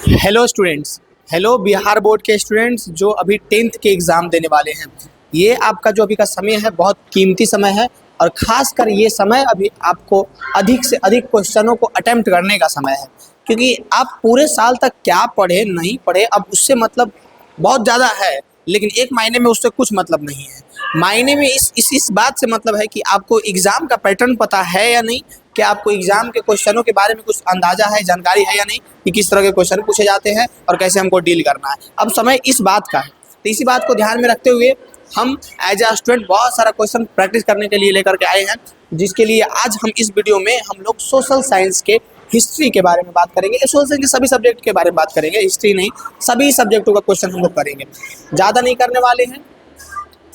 Hello students. Hello Bihar board के students जो अभी 10th के एग्ज़ाम देने वाले हैं। ये आपका जो अभी का समय है बहुत कीमती समय है और ख़ासकर ये समय अभी आपको अधिक से अधिक क्वेश्चनों को अटेम्प्ट करने का समय है, क्योंकि आप पूरे साल तक क्या पढ़े नहीं पढ़े अब उससे मतलब बहुत ज़्यादा है, लेकिन एक मायने में उससे कुछ मतलब नहीं है। मायने में इस बात से मतलब है कि आपको एग्ज़ाम का पैटर्न पता है या नहीं, क्या आपको एग्ज़ाम के क्वेश्चनों के बारे में कुछ अंदाज़ा है, जानकारी है या नहीं कि किस तरह के क्वेश्चन पूछे जाते हैं और कैसे हमको डील करना है। अब समय इस बात का है, तो इसी बात को ध्यान में रखते हुए हम एज ए स्टूडेंट बहुत सारा क्वेश्चन प्रैक्टिस करने के लिए लेकर के आए हैं, जिसके लिए आज हम इस वीडियो में हम लोग सोशल साइंस के हिस्ट्री के बारे में बात करेंगे। सोशल साइंस के सभी सब्जेक्ट के बारे में बात करेंगे, हिस्ट्री नहीं, सभी सब्जेक्टों का क्वेश्चन हम लोग करेंगे। ज़्यादा नहीं करने वाले हैं,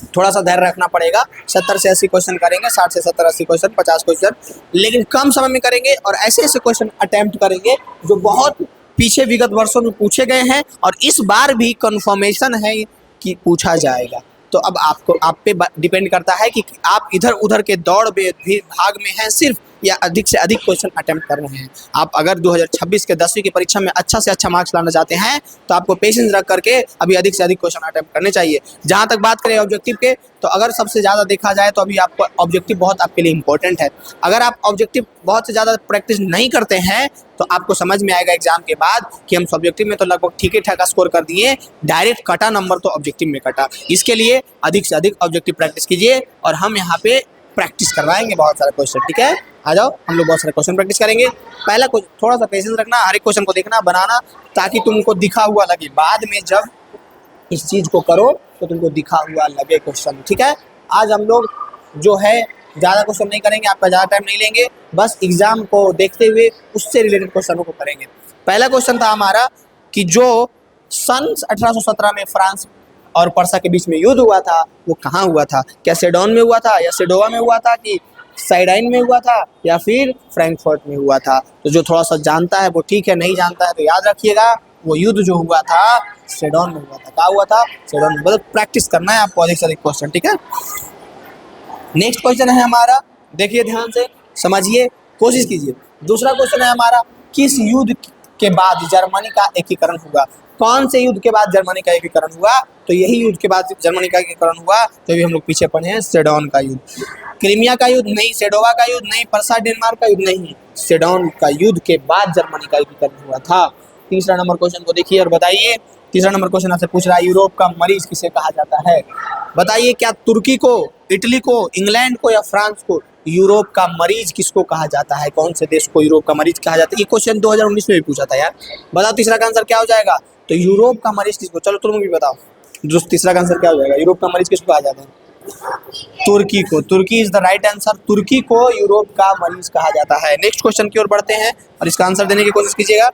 थोड़ा सा धैर्य रखना पड़ेगा। 70 से 80 क्वेश्चन करेंगे, 60 से 70 80 क्वेश्चन, 50 क्वेश्चन, लेकिन कम समय में करेंगे और ऐसे ऐसे क्वेश्चन अटेम्प्ट करेंगे जो बहुत पीछे विगत वर्षों में पूछे गए हैं और इस बार भी कंफर्मेशन है कि पूछा जाएगा। तो अब आप पे डिपेंड करता है कि आप इधर उधर के दौड़ में भी भाग में हैं सिर्फ, या अधिक से अधिक क्वेश्चन अटेम्प्ट कर रहे हैं। आप अगर 2026 के 10वीं की परीक्षा में अच्छा से अच्छा मार्क्स लाना चाहते हैं तो आपको पेशेंस रख करके अभी अधिक से अधिक क्वेश्चन अटेम्प्ट करने चाहिए। जहाँ तक बात करें ऑब्जेक्टिव के, तो अगर सबसे ज़्यादा देखा जाए तो अभी आपको ऑब्जेक्टिव बहुत आपके लिए इंपॉर्टेंट है। अगर आप ऑब्जेक्टिव बहुत से ज़्यादा प्रैक्टिस नहीं करते हैं तो आपको समझ में आएगा एग्जाम के बाद कि हम ऑब्जेक्टिव में तो लगभग ठीक ही ठाक स्कोर कर दिए, डायरेक्ट कटा नंबर तो ऑब्जेक्टिव में कटा। इसके लिए अधिक से अधिक ऑब्जेक्टिव प्रैक्टिस कीजिए और हम यहाँ पे प्रैक्टिस करवाएंगे बहुत सारे क्वेश्चन। ठीक है, आ जाओ, हम लोग बहुत सारे क्वेश्चन प्रैक्टिस करेंगे। पहला थोड़ा सा पेशेंस रखना, हर एक क्वेश्चन को देखना, बनाना, ताकि तुमको दिखा हुआ लगे। बाद में जब इस चीज़ को करो तो तुमको दिखा हुआ लगे क्वेश्चन। ठीक है, आज हम लोग जो है ज़्यादा क्वेश्चन नहीं करेंगे, आपका ज़्यादा टाइम नहीं लेंगे, बस एग्जाम को देखते हुए उससे रिलेटेड क्वेश्चनों को करेंगे। पहला क्वेश्चन था हमारा कि जो सन 1817 में फ्रांस और पर्सा के बीच में युद्ध हुआ था वो कहाँ हुआ था? क्या सेडोन में हुआ था, या सेडोवा में हुआ था, कि साइडाइन में हुआ था, या फिर फ्रैंकफर्ट में हुआ था? तो जो थोड़ा सा जानता है वो ठीक है, नहीं जानता है तो याद रखिएगा वो युद्ध जो हुआ था सेडोन में हुआ था। क्या हुआ था? सेडोन में। मतलब प्रैक्टिस करना है आपको अधिक से अधिक क्वेश्चन। ठीक है, नेक्स्ट क्वेश्चन है हमारा, देखिए ध्यान से समझिए, कोशिश कीजिए। दूसरा क्वेश्चन है हमारा, किस युद्ध के बाद जर्मनी का एकीकरण हुआ? कौन से युद्ध के बाद जर्मनी का एकीकरण हुआ? तो यही युद्ध के बाद जर्मनी का एकीकरण हुआ, तो भी हम लोग पीछे पढ़े हैं, सेडोन का युद्ध। क्रीमिया का युद्ध नहीं, सेडोवा का युद्ध नहीं, पर्सा डेनमार्क का युद्ध नहीं, सेडोन का युद्ध के बाद जर्मनी का एकीकरण हुआ था। तीसरा नंबर क्वेश्चन को देखिए और बताइए। तीसरा नंबर क्वेश्चन आपसे पूछ रहा है, यूरोप का मरीज किसे कहा जाता है? बताइए, क्या तुर्की को, इटली को, इंग्लैंड को या फ्रांस को यूरोप का मरीज किसको कहा जाता है? कौन से देश को यूरोप का मरीज कहा जाता है? ये क्वेश्चन 2019 में भी पूछा था यार। बताओ तीसरा का आंसर क्या हो जाएगा? तो यूरोप का मरीज किसको, चलो तुम भी बताओ, जो तीसरा का आंसर क्या हो जाएगा? यूरोप का मरीज किसको कहा जाता है? तुर्की को। तुर्की इज द राइट आंसर। तुर्की को यूरोप का मरीज कहा जाता है। नेक्स्ट क्वेश्चन की ओर बढ़ते हैं और इसका आंसर देने की कोशिश कीजिएगा।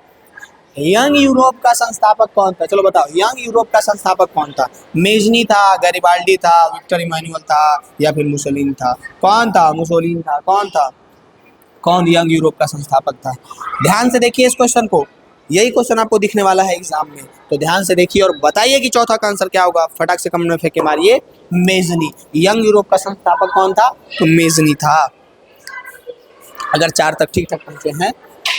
यंग यूरोप का संस्थापक कौन था? चलो बताओ, यंग यूरोप का संस्थापक कौन था? मेजनी था, गैरिबाल्डी था, विक्टर इमानुएल था, या फिर मुसोलिनी था? कौन था? मुसोलिनी था। कौन था? कौन यंग यूरोप का संस्थापक था? ध्यान से देखिए इस क्वेश्चन को, यही क्वेश्चन आपको दिखने वाला है एग्जाम में, तो ध्यान से देखिए और बताइए कि चौथा का आंसर क्या होगा। फटाक से कमेंट में फेंके मारिए मेजनी। यंग यूरोप का संस्थापक कौन था? तो मेजनी था। अगर 4 तक ठीक ठाक पहुंचे हैं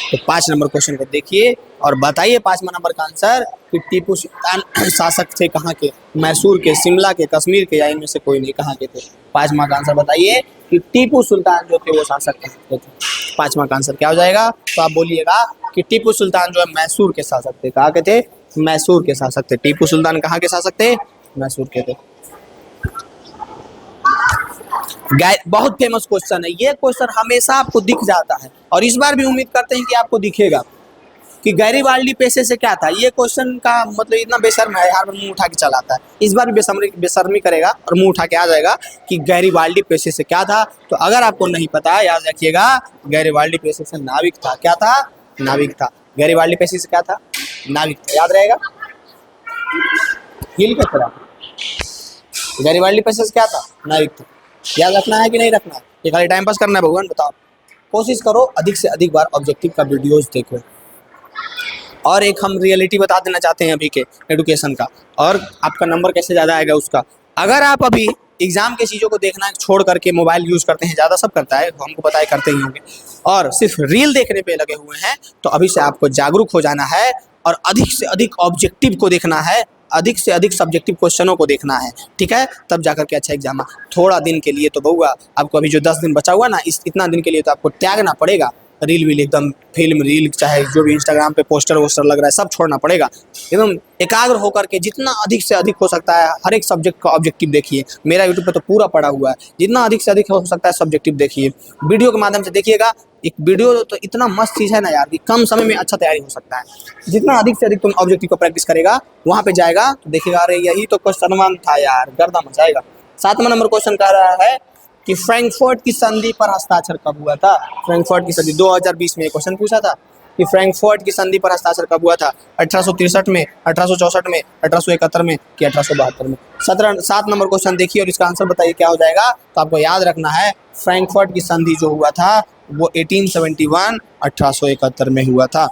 तो 5 नंबर क्वेश्चन को देखिए और बताइए 5वां नंबर का आंसर कि टीपू सुल्तान शासक थे कहाँ के? मैसूर के, शिमला के, कश्मीर के, या इनमें से कोई नहीं? कहाँ के थे? 5वां का आंसर बताइए कि टीपू सुल्तान जो थे वो शासक कहाँ के थे? 5वां का आंसर क्या हो जाएगा? तो आप बोलिएगा कि टीपू सुल्तान जो है मैसूर के शासक थे। कहाँ के थे? मैसूर के शासक थे। टीपू सुल्तान कहाँ के शासक थे? मैसूर के थे। बहुत फेमस क्वेश्चन है ये, क्वेश्चन हमेशा आपको दिख जाता है और इस बार भी उम्मीद करते हैं कि आपको दिखेगा कि गैरिबाल्डी पेशे से क्या था। ये क्वेश्चन का मतलब इतना बेशर्म है यार, मुंह उठा के चलाता है। इस बार भी बेशर्मी करेगा और मुंह उठा के आ जाएगा कि गैरिबाल्डी पेशे से क्या था। तो अगर आपको नहीं पता, याद रखिएगा, गैरिबाल्डी पेशे से नाविक था। क्या था? नाविक था। गैरिबाल्डी पेशे से क्या था? नाविक था। याद रहेगा, हिल के तरह। गैरिबाल्डी पेशे से क्या था? नाविक था। याद रखना है कि नहीं रखना है? ये खाली टाइम पास करना है भगवान? बताओ। कोशिश करो अधिक से अधिक बार ऑब्जेक्टिव का वीडियोस देखो। और एक हम रियलिटी बता देना चाहते हैं अभी के एजुकेशन का, और आपका नंबर कैसे ज़्यादा आएगा उसका। अगर आप अभी एग्जाम के चीज़ों को देखना छोड़ करके मोबाइल यूज़ करते हैं, ज़्यादा सब करता है, हमको पता है करते ही होंगे, और सिर्फ रील देखने पे लगे हुए हैं, तो अभी से आपको जागरूक हो जाना है और अधिक से अधिक ऑब्जेक्टिव को देखना है, अधिक से अधिक सब्जेक्टिव क्वेश्चनों को देखना है, ठीक है, तब जाकर के अच्छा एग्जाम। थोड़ा दिन के लिए तो बउआ आपको अभी जो 10 दिन बचा हुआ ना, इतना दिन के लिए तो आपको त्यागना पड़ेगा। रील वील एकदम फिल्म रील चाहे जो भी इंस्टाग्राम पे पोस्टर वोस्टर लग रहा है सब छोड़ना पड़ेगा। एकदम एकाग्र होकर के जितना अधिक से अधिक हो सकता है हर एक सब्जेक्ट का ऑब्जेक्टिव देखिए। मेरा यूट्यूब पे तो पूरा पड़ा हुआ है, जितना अधिक से अधिक हो सकता है सब्जेक्टिव देखिए, वीडियो के माध्यम से देखिएगा। एक वीडियो तो इतना मस्त चीज़ है ना यार कि कम समय में अच्छा तैयारी हो सकता है। जितना अधिक से अधिक तुम ऑब्जेक्टिव को प्रैक्टिस करेगा वहाँ पे जाएगा तो देखिएगा अरे यही तो क्वेश्चन था यार, गर्दा मचाएगा। 7वां नंबर क्वेश्चन कह रहा है कि फ्रैंकफर्ट की संधि पर हस्ताक्षर कब हुआ था। फ्रैंकफर्ट की संधि 2020 में क्वेश्चन पूछा था कि फ्रैंकफर्ट की संधि पर हस्ताक्षर कब हुआ था। 1863 में, 1864 में, 1871 में कि 1872 में। 7 नंबर क्वेश्चन देखिए और इसका आंसर बताइए क्या हो जाएगा। तो आपको याद रखना है फ्रैंकफर्ट की संधि जो हुआ था वो 1871 1871 में हुआ था।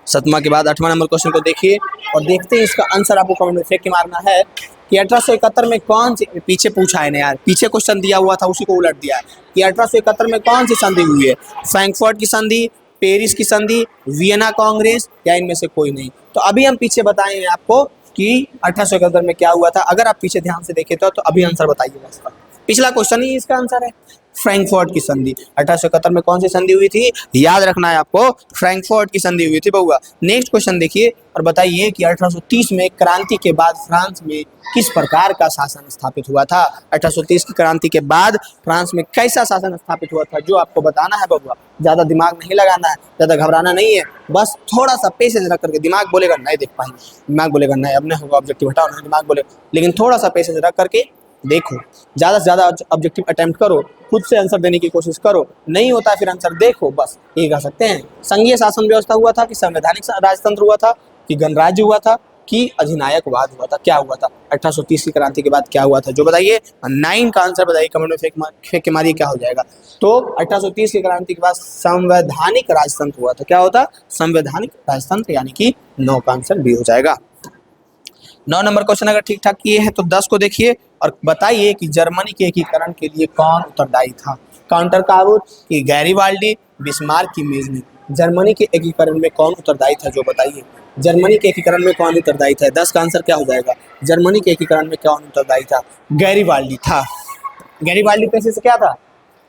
7वां के बाद 8वां नंबर क्वेश्चन को देखिए और देखते हैं इसका आंसर। आपको कमेंट में फेंक के मारना है कि 1871 में कौन सी, पीछे पूछा है ना यार, पीछे क्वेश्चन दिया हुआ था उसी को उलट दिया है कि 1871 में कौन सी संधि हुई है। फ्रैंकफर्ट की संधि, पेरिस की संधि, वियना कांग्रेस या इनमें से कोई नहीं। तो अभी हम पीछे बताएंगे आपको कि 1871 में क्या हुआ था। अगर आप पीछे ध्यान से देखे तो अभी आंसर बताइएगा इसका। पिछला क्वेश्चन ही इसका आंसर है फ्रैंकफर्ट की संधि। 1871 में कौन सी संधि हुई थी, याद रखना है आपको, फ्रैंकफर्ट की संधि हुई थी बउआ। नेक्स्ट क्वेश्चन देखिए और बताइए कि 1830 में क्रांति के बाद फ्रांस में किस प्रकार का शासन स्थापित हुआ था। 1830 की क्रांति के बाद फ्रांस में कैसा शासन स्थापित हुआ था, जो आपको बताना है बउआ। ज़्यादा दिमाग नहीं लगाना है, ज़्यादा घबराना नहीं है, बस थोड़ा सा पेशेंस रख करके। दिमाग बोलेगा नहीं देख पाएंगे, दिमाग बोलेगा नहीं अब नहीं होगा, ऑब्जेक्टिव हटाओ, नहीं दिमाग बोलेगा, लेकिन थोड़ा सा पेशेंस रख करके देखो। ज़्यादा से ज़्यादा ऑब्जेक्टिव अटेम्प्ट करो, खुद से आंसर देने की कोशिश करो, नहीं होता है फिर आंसर देखो, बस ये कह सकते हैं। संघीय शासन व्यवस्था हुआ था कि संवैधानिक राजतंत्र हुआ था कि गणराज्य हुआ था कि अधिनायकवाद हुआ था, क्या हुआ था 1830 की क्रांति के बाद क्या हुआ था, जो बताइए। 9 का आंसर बताइए, कमेंट में फेंक के मारिए क्या हो जाएगा। तो 1830 की क्रांति के बाद संवैधानिक राजतंत्र हुआ था, क्या होता, संवैधानिक राजतंत्र, यानी कि 9 का आंसर भी हो जाएगा। 9 नंबर क्वेश्चन अगर ठीक ठाक किए हैं तो 10 को देखिए और बताइए कि जर्मनी के एकीकरण के लिए कौन उत्तरदायी था। काउंटर काउट की गैरीबाल्डी, बिस्मार्क की मेजनी। जर्मनी के एकीकरण में कौन उत्तरदायी था, जो बताइए। जर्मनी के एकीकरण में कौन उत्तरदायी था, 10 का आंसर क्या हो जाएगा। जर्मनी के एकीकरण में कौन उत्तरदायी था, गैरीबाल्डी था। गैरीबाल्डी पैसे से क्या था,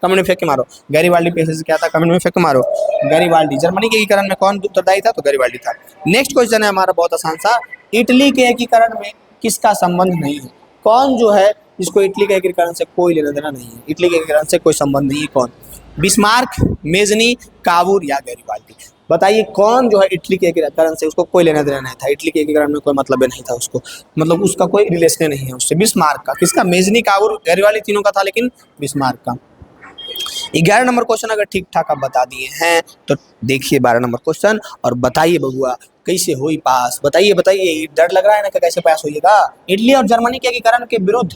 कमेंट में फेंक के मारो। गैरीबाल्डी पैसे से क्या था, कमेंट में फेंक के मारो। गैरीबाल्डी। जर्मनी के एकीकरण में कौन उत्तरदायी था, तो गैरीबाल्डी था। नेक्स्ट क्वेश्चन है हमारा बहुत आसान सा, इटली के एकीकरण में किसका संबंध नहीं है। कौन जो है जिसको इटली के एकीकरण से कोई लेना देना नहीं है, इटली के एकीकरण से कोई संबंध नहीं है, कौन। बिस्मार्क, मेजनी, कावूर या गैरीबाल्डी। बताइए कौन जो है इटली के एकीकरण से उसको कोई लेना देना नहीं था, इटली के एकीकरण में कोई मतलब नहीं था उसको, मतलब उसका कोई रिलेशन नहीं है उससे। बिस्मार्क का, किसका, मेजनी, कावूर, गैरीबाल्डी, तीनों का था, लेकिन बिस्मार्क का। 11 नंबर क्वेश्चन अगर ठीक ठाक आप बता दिए हैं तो देखिए 12 नंबर क्वेश्चन और बताइए बबुआ कैसे हुई पास। बताइए बताइए, डर लग रहा है ना कि कैसे पास होइएगा। इटली और जर्मनी के एकीकरण के विरुद्ध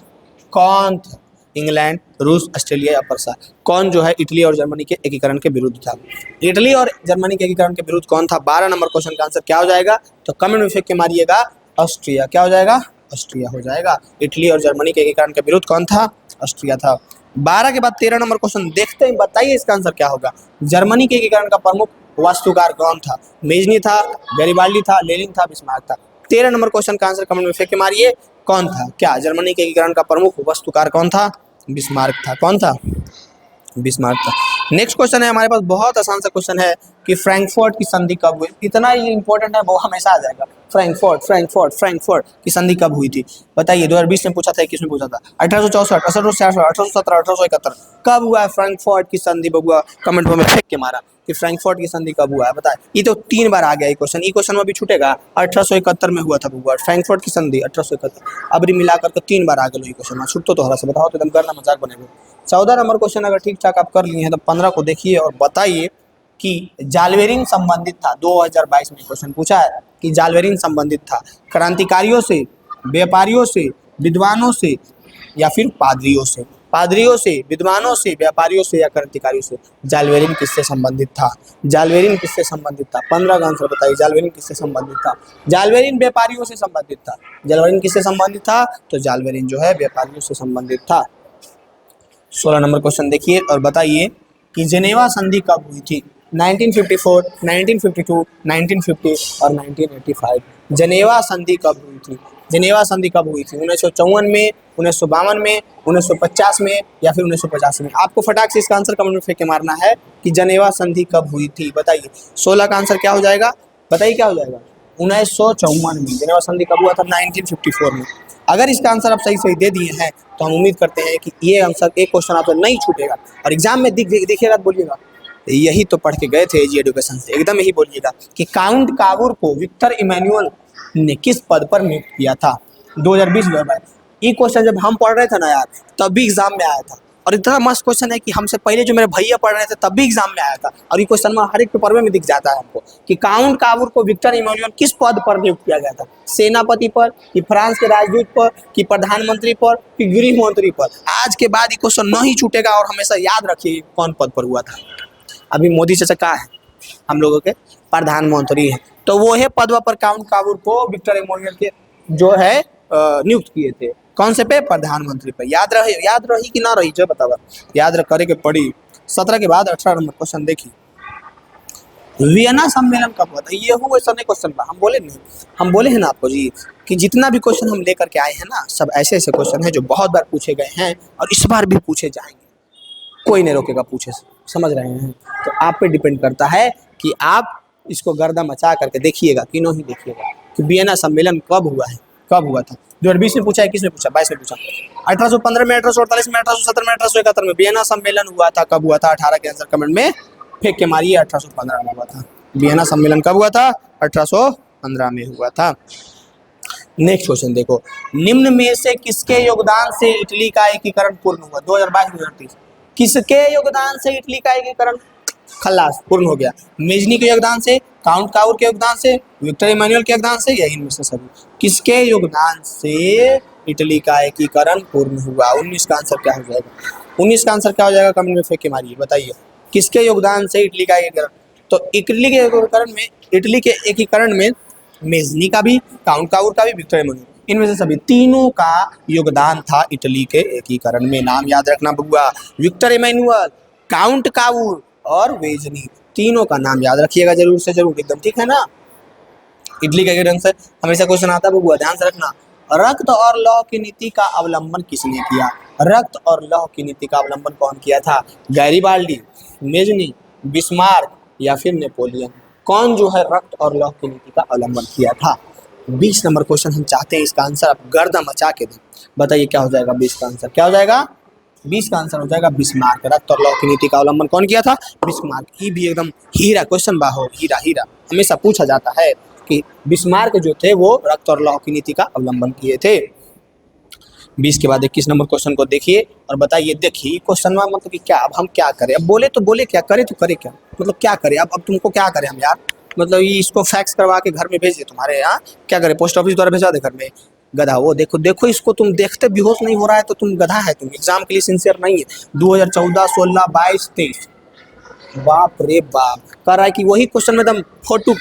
कौन था, इंग्लैंड, रूस, ऑस्ट्रेलिया या पर्सा। कौन जो है इटली और जर्मनी के एकीकरण के विरुद्ध था, इटली और जर्मनी के एकीकरण के विरुद्ध कौन था। 12 नंबर क्वेश्चन का आंसर क्या हो जाएगा, तो कमेंट में फेंक के मारिएगा, ऑस्ट्रिया। क्या हो जाएगा, ऑस्ट्रिया हो जाएगा। इटली और जर्मनी के एकीकरण के विरुद्ध कौन था, ऑस्ट्रिया था। 12 के बाद 13 नंबर क्वेश्चन देखते हैं, बताइए इसका आंसर क्या होगा। जर्मनी के एकीकरण का प्रमुख वास्तुकार कौन था, मेजनी था, गैरीबाल्डी था, लेनिन था, बिस्मार्क था। 13 नंबर क्वेश्चन का आंसर कमेंट में फेंक के मारिए, कौन था। क्या जर्मनी के एकीकरण का प्रमुख वास्तुकार कौन था, बिस्मार्क था। कौन था, बिस्मार्क था। नेक्स्ट क्वेश्चन है हमारे पास, बहुत आसान सा क्वेश्चन है कि फ्रैंकफर्ट की संधि कब हुई। इतना ये इंपॉर्टेंट है, वो हमेशा आ जाएगा। फ्रैंकफर्ट फ्रैंकफर्ट फ्रैंकफर्ट की संधि कब हुई थी, बताइए। 2020 में पूछा था, 21 में पूछा था। 1864, 1866, 1870, 1871 कब हुआ है फ्रैंकफर्ट की संधि बबुआ, कमेंट में फेंक के मारा कि फ्रैंकफर्ट की संधि कब हुआ है, बताए। ये तो 3 बार आ गया ये क्वेश्चन, ये क्वेश्चन में भी छूटेगा। 1871 में हुआ था बबुआ फ्रैंकफर्ट की संधि, 1871। अब मिलाकर के 3 बार आ गया ये क्वेश्चन, छूटो तो हरा से बताओ तो एकदम करना मजाक बनेगा। 14 नंबर क्वेश्चन अगर ठीक ठाक आप कर लिए हैं तो 15 को देखिए और बताइए कि जालवेरिन संबंधित था। 2022 में क्वेश्चन पूछा है कि जालवेरिन संबंधित था क्रांतिकारियों से, व्यापारियों से, विद्वानों से या फिर पादरियों से। पादरियों से, विद्वानों से, व्यापारियों से या क्रांतिकारियों से? जालवेरिन किससे संबंधित था? जालवेरिन किससे संबंधित था? 15 का आंसर बताइए। जालवेरिन किससे संबंधित था? जालवेरिन व्यापारियों से संबंधित था। जालवेरिन किससे संबंधित था? तो जालवेरिन जो है व्यापारियों से संबंधित था। 16 नंबर क्वेश्चन देखिए और बताइए कि जेनेवा संधि कब हुई थी? 1954, 1952, 1950 और 1985। जेनेवा संधि कब हुई थी? जेनेवा संधि कब हुई थी? 1954 में, 1952 में, 1950 में या फिर 1985 में? आपको फटाक से इसका आंसर कमेंट में फेंक के मारना है कि जेनेवा संधि कब हुई थी, बताइए। 16 का आंसर क्या हो जाएगा? बताइए क्या हो जाएगा? 1954 में। जेनेवा संधि कब हुआ था? 1954 में। अगर इसका आंसर आप सही सही दे दिए हैं तो हम उम्मीद करते हैं कि ये आंसर, एक क्वेश्चन आपसे नहीं छूटेगा और एग्जाम में दिखेगा तो बोलिएगा यही तो पढ़ के गए थे एजी एजुकेशन से, एकदम यही बोलिएगा कि काउंट कावूर को विक्टर इमैनुअल ने किस पद पर नियुक्त किया था 2020 में? ये क्वेश्चन जब हम पढ़ रहे थे ना यार, तब भी एग्जाम में आया था और इतना मस्त क्वेश्चन है कि हमसे पहले जो मेरे भैया पढ़ रहे थे तब भी एग्जाम में आया था और ये क्वेश्चन में हर एक पेपर में दिख जाता है हमको कि काउंट कावूर को विक्टर इमैनुअल किस पद पर नियुक्त किया गया था? सेनापति पर, कि फ्रांस के राजदूत पर, कि प्रधानमंत्री पर, कि गृह मंत्री पर? आज के बाद ये क्वेश्चन नहीं छूटेगा और हमेशा याद रखिए कौन पद पर हुआ था। अभी मोदी चाचा कहाँ है? हम लोगों के प्रधानमंत्री हैं, तो वो है पद पर काउंट कावूर को विक्टर इमैनुअल के जो है नियुक्त किए थे। कौन से पे? प्रधानमंत्री पे। याद रही कि ना रही जो बतावा, याद करे के पड़ी। 17 के बाद 18 नंबर क्वेश्चन देखिए, वियना सम्मेलन कब हुआ था? ये हुआ ऐसा नहीं क्वेश्चन बा, हम बोले हैं ना आपको जी कि जितना भी क्वेश्चन हम लेकर के आए हैं ना, सब ऐसे ऐसे क्वेश्चन हैं जो बहुत बार पूछे गए हैं और इस बार भी पूछे जाएंगे, कोई नहीं रोकेगा पूछे से, समझ रहे हैं? तो आप पे डिपेंड करता है कि आप इसको गर्दा मचा करके देखिएगा कि नहीं देखिएगा कि वियना सम्मेलन कब हुआ है, कब हुआ था। 2020 में पूछा है, किसने पूछा? 22 में पूछा। 1815 में, 1848 में, 1870 में, 1871 में वियना सम्मेलन हुआ था। कब हुआ था? 18 के आंसर कमेंट में फेंक के मारिए। 1815 में हुआ था। वियना सम्मेलन कब हुआ था? 1815 में हुआ था। नेक्स्ट क्वेश्चन देखो, निम्न में से किसके योगदान से इटली का एकीकरण पूर्ण हुआ? 2022-2023 किसके योगदान से इटली का एकीकरण खलास पूर्ण हो गया? मेजनी के योगदान से, काउंट कावूर के योगदान से, विक्टर इमैनुअल के योगदान से या इनमें से सभी? किसके योगदान से इटली का एकीकरण पूर्ण हुआ? 19 का आंसर क्या हो जाएगा? 19 का आंसर क्या हो जाएगा? कमेंट में फेंक के मारिए, बताइए किसके योगदान से इटली का एकीकरण? तो इटली के एकीकरण में मेजनी का भी, काउंट कावूर का भी, विक्टर इमैनुअल, इनमें से सभी तीनों का योगदान था इटली के एकीकरण में। नाम याद रखना बबुआ, विक्टर इमैनुअल, काउंट कावूर और मेजनी, तीनों का नाम याद रखिएगा जरूर से जरूर, एकदम ठीक है ना? इटली के एकीकरण से हमेशा क्वेश्चन आता है बबुआ, ध्यान से रखना। रक्त और लौह की नीति का अवलंबन किसने किया? रक्त और लौह की नीति का अवलंबन कौन किया था? गैरीबाल्डी, मेजनी, बिस्मार्क या फिर नेपोलियन? कौन जो है रक्त और लौह की नीति का अवलंबन किया था? 20 नंबर क्वेश्चन हम चाहते हैं इसका आंसर आप गर्दा मचा के दें, बताइए क्या हो जाएगा? 20 का आंसर क्या हो जाएगा? 20 का आंसर हो जाएगा बिस्मार्क। रक्त और लौह की नीति का अवलंबन कौन किया था? बिस्मार्क। ये भी एकदम हीरा क्वेश्चन बाहो, हीरा हीरा हमेशा पूछा जाता है कि बिस्मार्क जो थे वो रक्त और लौह की नीति का अवलंबन किए थे। 20 के बाद 21 नंबर क्वेश्चन को देखिए और बताइए। देखिए क्वेश्चन में मतलब कि क्या, अब हम क्या करें? अब बोले तो बोले क्या, करे तो करे क्या, मतलब क्या करें? अब तुमको क्या करें हम यार? मतलब ये इसको फैक्स करवा के घर में भेज दे तुम्हारे यहाँ, क्या करे? पोस्ट ऑफिस द्वारा भेजा दे घर में? गधा वो देखो इसको, तुम देखते बेहोश नहीं हो रहा है तो तुम गधा है, तुम एग्जाम के लिए सिंसियर नहीं है। 2014, 16, 22, 23, बाप रे बाप, कह रहा है कि वही क्वेश्चन में एकदम फोटो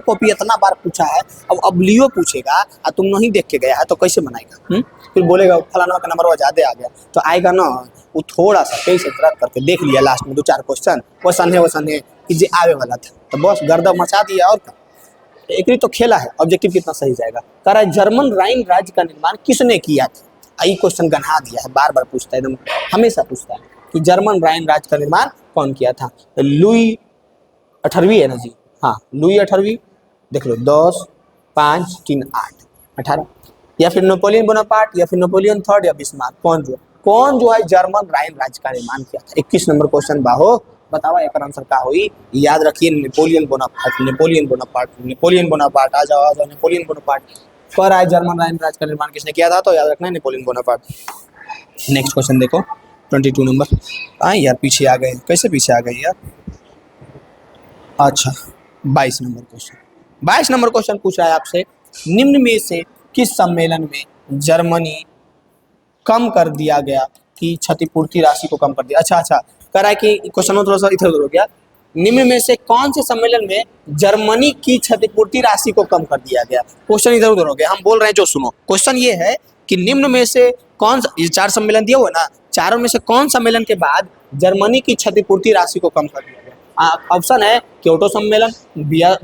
कॉपी इतना बार पूछा है। अब लियो पूछेगा और तुम नहीं देख के गया है तो कैसे बनाएगा? फिर बोलेगा फलाना का नंबर ज्यादा आ गया, तो आएगा ना वो थोड़ा सा कहीं से रख करके देख लिया लास्ट में 2-4 क्वेश्चन वसन है कि जे आवे वाला था, तो बस गर्दा मचा दिया। और क्या एक तो खेला है, ऑब्जेक्टिव कितना सही जाएगा? कह रहा है जर्मन राइन राज्य का निर्माण किसने किया था? यही क्वेश्चन गन्हा दिया है, बार बार पूछता है, एकदम हमेशा पूछता है कि जर्मन राइन राज्य का निर्माण कौन किया था? लुई 18वीं है ना जी? हाँ, लुई 18वीं, देख लो 10, 5, 3, 8, 18, या फिर नेपोलियन बोनापार्ट या फिर नेपोलियन थर्ड या बिस्मार्क? कौन जो है जर्मन राइन राज्य का निर्माण किया था? 21 नंबर क्वेश्चन बाहो, बतावा एक आंसर का होई? याद रखिए Napoleon Bonaparte, Napoleon Bonaparte, Napoleon Bonaparte. आ जाओ नेपोलियन बोनापार्ट। पर आए जर्मन राइन राज्य का निर्माण किसने किया था? तो याद रखना है नेपोलियन बोनापार्ट। नेक्स्ट क्वेश्चन देखो 22 नंबर। हाँ यार पीछे आ गए, कैसे पीछे आ गए यार? अच्छा 22 नंबर क्वेश्चन। 22 नंबर क्वेश्चन पूछ रहा है आपसे, निम्न में से किस सम्मेलन में जर्मनी कम कर दिया गया की क्षतिपूर्ति राशि को कम कर दिया। अच्छा कह रहा है कि क्वेश्चन थोड़ा सा इधर उधर हो गया। निम्न में से कौन से सम्मेलन में जर्मनी की क्षतिपूर्ति राशि को कम कर दिया गया? क्वेश्चन इधर उधर हो गया, हम बोल रहे हैं जो सुनो। क्वेश्चन ये है कि निम्न में से कौन सा, ये 4 सम्मेलन दिया हुआ है ना, चारों में से कौन सम्मेलन के बाद जर्मनी की क्षतिपूर्ति राशि को कम कर दिया गया? ऑप्शन है क्योटो सम्मेलन,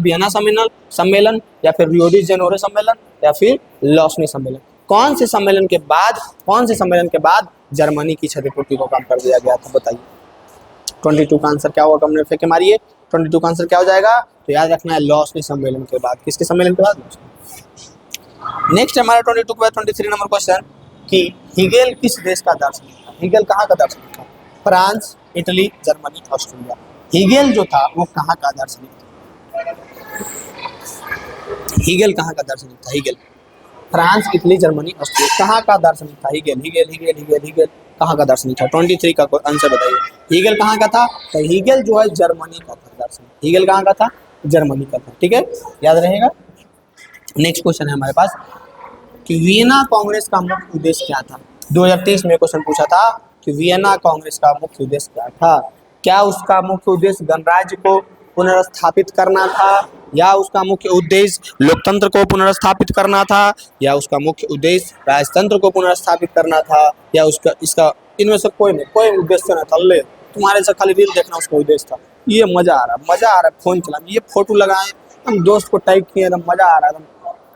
वियना सम्मेलन या फिर रियो डी जेनेरो सम्मेलन या फिर लॉसनी सम्मेलन। कौन से सम्मेलन के बाद जर्मनी की क्षतिपूर्ति को कम कर दिया गया था? बताइए। 22 का आंसर क्या होगा? कम फेंके मारिए। 22 का आंसर क्या हो जाएगा? तो याद रखना है लॉसनी सम्मेलन के बाद। किसके सम्मेलन के बाद? नेक्स्ट हमारा 22 के बाद 23 नंबर क्वेश्चन कि हीगेल किस देश का दार्शनिक था? हीगेल कहाँ का दार्शनिक था? France, Italy, Germany, Australia. Hegel जो था वो कहाँ का दार्शनिक था? हीगेल कहाँ का दार्शनिक था? Hegel France, Italy, Germany, Australia. कहाँ का दार्शनिक था हीगेल? कहाँ का दार्शनिक था? 23 का आंसर बताइए। हीगेल कहाँ का था? तो हीगेल जो है जर्मनी का था दार्शनिक। हीगेल कहाँ का था? जर्मनी का था। ठीक है, याद रहेगा। नेक्स्ट क्वेश्चन है हमारे पास कि वियना कांग्रेस का मुख्य उद्देश्य क्या था? 2023 में क्वेश्चन पूछा था कि वियना कांग्रेस का मुख्य उद्देश्य क्या था? क्या उसका मुख्य उद्देश्य गणराज्य को पुनर्स्थापित करना था, या उसका मुख्य उद्देश्य लोकतंत्र को पुनर्स्थापित करना था, या उसका मुख्य उद्देश्य राजतंत्र को पुनर्स्थापित करना था, या इसका इनमें से कोई उद्देश्य ना था। ले तुम्हारे से खाली रील देखना उसका उद्देश्य था। ये मजा आ रहा फोन चला, ये फोटो लगाए, हम दोस्त को टाइप किए, एकदम मजा आ रहा है,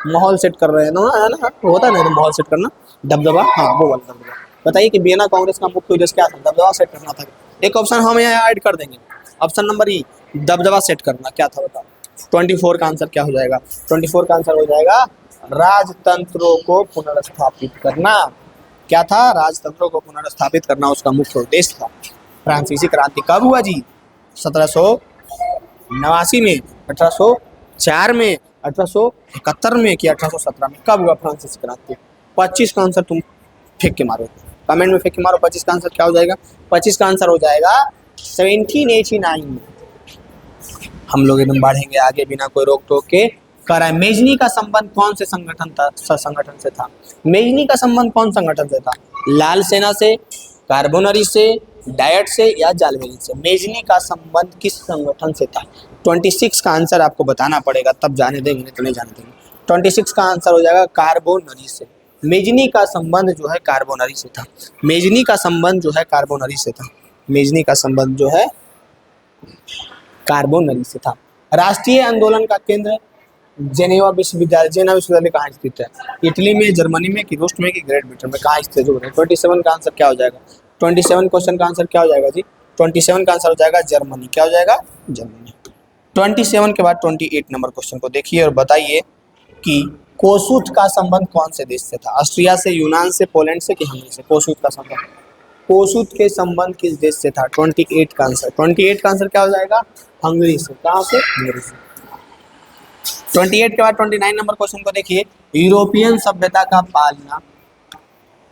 माहौल सेट कर रहे हैं ना, है ना? होता है ना माहौल सेट करना, दबदबा। हाँ वो वाला दबदबा। बताइए कि वियना कांग्रेस का मुख्य उद्देश्य क्या था? दबदबा सेट करना था। एक ऑप्शन हम यहाँ ऐड कर देंगे, ऑप्शन नंबर ई, दबदबा सेट करना। क्या था बताओ? 24 का आंसर क्या हो जाएगा? 24 का आंसर हो जाएगा राजतंत्रों को पुनर्स्थापित करना। क्या था? राजतंत्रों को पुनर्स्थापित करना उसका मुख्य उद्देश्य था। फ्रांसीसी क्रांति कब हुआ जी? 1789 में, 1804 में, 1871 में कि 1817 में? कब हुआ फ्रांसीसी क्रांति? 25 का आंसर तुम फेंक के मारो, कमेंट में फेंक के मारो। 25 का आंसर क्या हो जाएगा? 25 का आंसर हो जाएगा 1789 में। हम लोग एकदम बढ़ेंगे आगे बिना कोई रोक टोक के। कह रहा है मेजनी का संबंध कौन से संगठन से था? मेजनी का संबंध कौन संगठन से था? लाल सेना से, कार्बोनरी से, डायट से या जालवेरी से? मेजनी का संबंध किस संगठन से था? 26 का आंसर आपको बताना पड़ेगा, तब जाने देंगे, नहीं तो नहीं जाने देंगे। 26 का आंसर हो जाएगा कार्बोनरी से। मेजनी का संबंध जो है कार्बोनरी से था। मेजनी का संबंध जो है कार्बोनरी से था। मेजनी का संबंध जो है कार्बोनरी से था। राष्ट्रीय आंदोलन का केंद्र जेनेवा विश्वविद्यालय कहाँ स्थित है? इटली में, जर्मनी में कि रूस में कि ग्रेट ब्रिटेन में? कहाँ स्थित है? 27 का आंसर क्या हो जाएगा? 27 क्वेश्चन का आंसर क्या हो जाएगा जी? 27 का आंसर हो जाएगा जर्मनी। क्या हो जाएगा? जर्मनी। 27 के बाद 28 नंबर क्वेश्चन को देखिए और बताइए कि कोसुथ का संबंध कौन से देश से था? ऑस्ट्रिया से, यूनान से, पोलैंड से कि हंगरी से? कोसुथ का संबंध, कोसुथ के संबंध किस देश से था? 28 का आंसर। 28 का आंसर क्या हो जाएगा? हंगरी से। कहाँ से? हंगरी से। 28 के बाद 29 नंबर क्वेश्चन को देखिए। यूरोपियन सभ्यता का पालना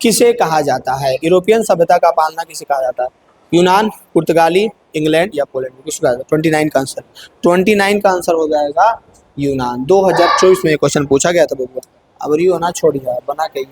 किसे कहा जाता है? यूरोपियन सभ्यता का पालना किसे कहा जाता है? यूनान, पुर्तगाली, इंग्लैंड या पोलैंड? किसको कहा जाता है? 29 का आंसर। 29 का आंसर हो जाएगा यूनान। 2024 में क्वेश्चन पूछा गया था बबुआ, अब रियो ना छोड़िए, बना के ही।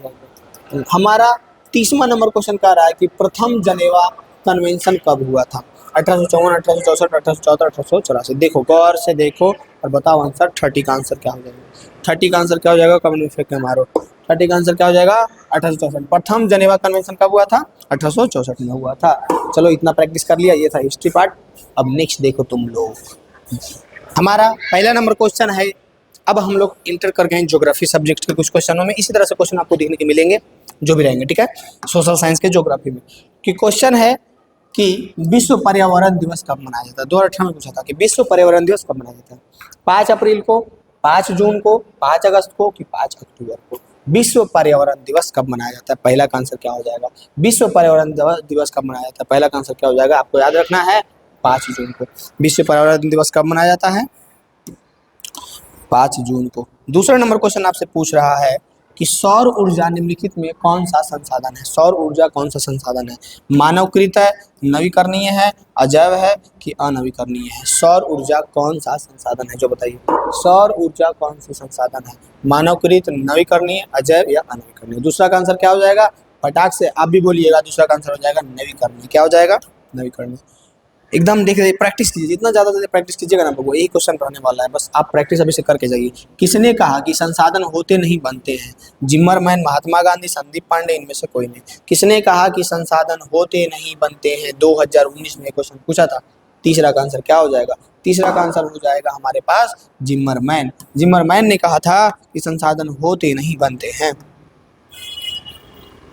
हमारा 30वां नंबर क्वेश्चन कह रहा है कि प्रथम जनेवा कन्वेंशन कब हुआ था? 1854, 1864, 1874, 1884? देखो गौर से देखो और बताओ आंसर। 30 का आंसर क्या हो जाएगा? 30 का आंसर क्या हो जाएगा? कमेंट में फेंक के मारो। 30 का आंसर क्या हो जाएगा? 1864। प्रथम जनेवा कन्वेंशन कब हुआ था? 1864 में हुआ था। चलो इतना प्रैक्टिस कर लिया, ये था हिस्ट्री पार्ट। अब नेक्स्ट देखो तुम लोग, हमारा पहला नंबर क्वेश्चन है। अब हम लोग इंटर कर गए ज्योग्राफी सब्जेक्ट के कुछ क्वेश्चनों में। इसी तरह से क्वेश्चन आपको देखने के मिलेंगे जो भी रहेंगे, ठीक है, सोशल साइंस के ज्योग्राफी में। कि क्वेश्चन है कि विश्व पर्यावरण दिवस कब मनाया जाता है? 2018 में पूछा था कि विश्व पर्यावरण दिवस कब मनाया जाता है? 5 अप्रैल को, 5 जून को, 5 अगस्त को कि 5 अक्टूबर को? विश्व पर्यावरण दिवस कब मनाया जाता है? पहला का आंसर क्या हो जाएगा? विश्व पर्यावरण दिवस कब मनाया जाता है? पहला का आंसर क्या हो जाएगा? आपको याद रखना है 5 जून को। विश्व पर्यावरण दिवस कब मनाया जाता है? 5 जून को। दूसरा नंबर क्वेश्चन आपसे पूछ रहा है कि सौर ऊर्जा निम्नलिखित में कौन सा संसाधन है? सौर ऊर्जा कौन सा संसाधन है? मानवकृत है, नवीकरणीय है, अजैव है कि अनवीकरणीय है? सौर ऊर्जा कौन सा संसाधन है जो बताइए? सौर ऊर्जा कौन सा संसाधन है? मानवकृत, नवीकरणीय, अजैव या अनवीकरणीय? दूसरा का आंसर क्या हो जाएगा? फटाक से आप भी बोलिएगा, दूसरा का आंसर हो जाएगा नवीकरणीय। क्या हो जाएगा? नवीकरणीय। एकदम देख रहे, प्रैक्टिस कीजिए, जितना ज़्यादा से प्रैक्टिस कीजिएगा ना वो यही क्वेश्चन रहने वाला है, बस आप प्रैक्टिस अभी से करके जाइए। किसने कहा कि संसाधन होते नहीं बनते हैं? जिम्मरमैन, महात्मा गांधी, संदीप पांडे, इनमें से कोई नहीं। किसने कहा कि संसाधन होते नहीं बनते हैं? 2019 में क्वेश्चन पूछा था। तीसरा का आंसर क्या हो जाएगा? तीसरा का आंसर हो जाएगा हमारे पास जिम्मरमैन। जिम्मरमैन ने कहा था कि संसाधन होते नहीं बनते हैं।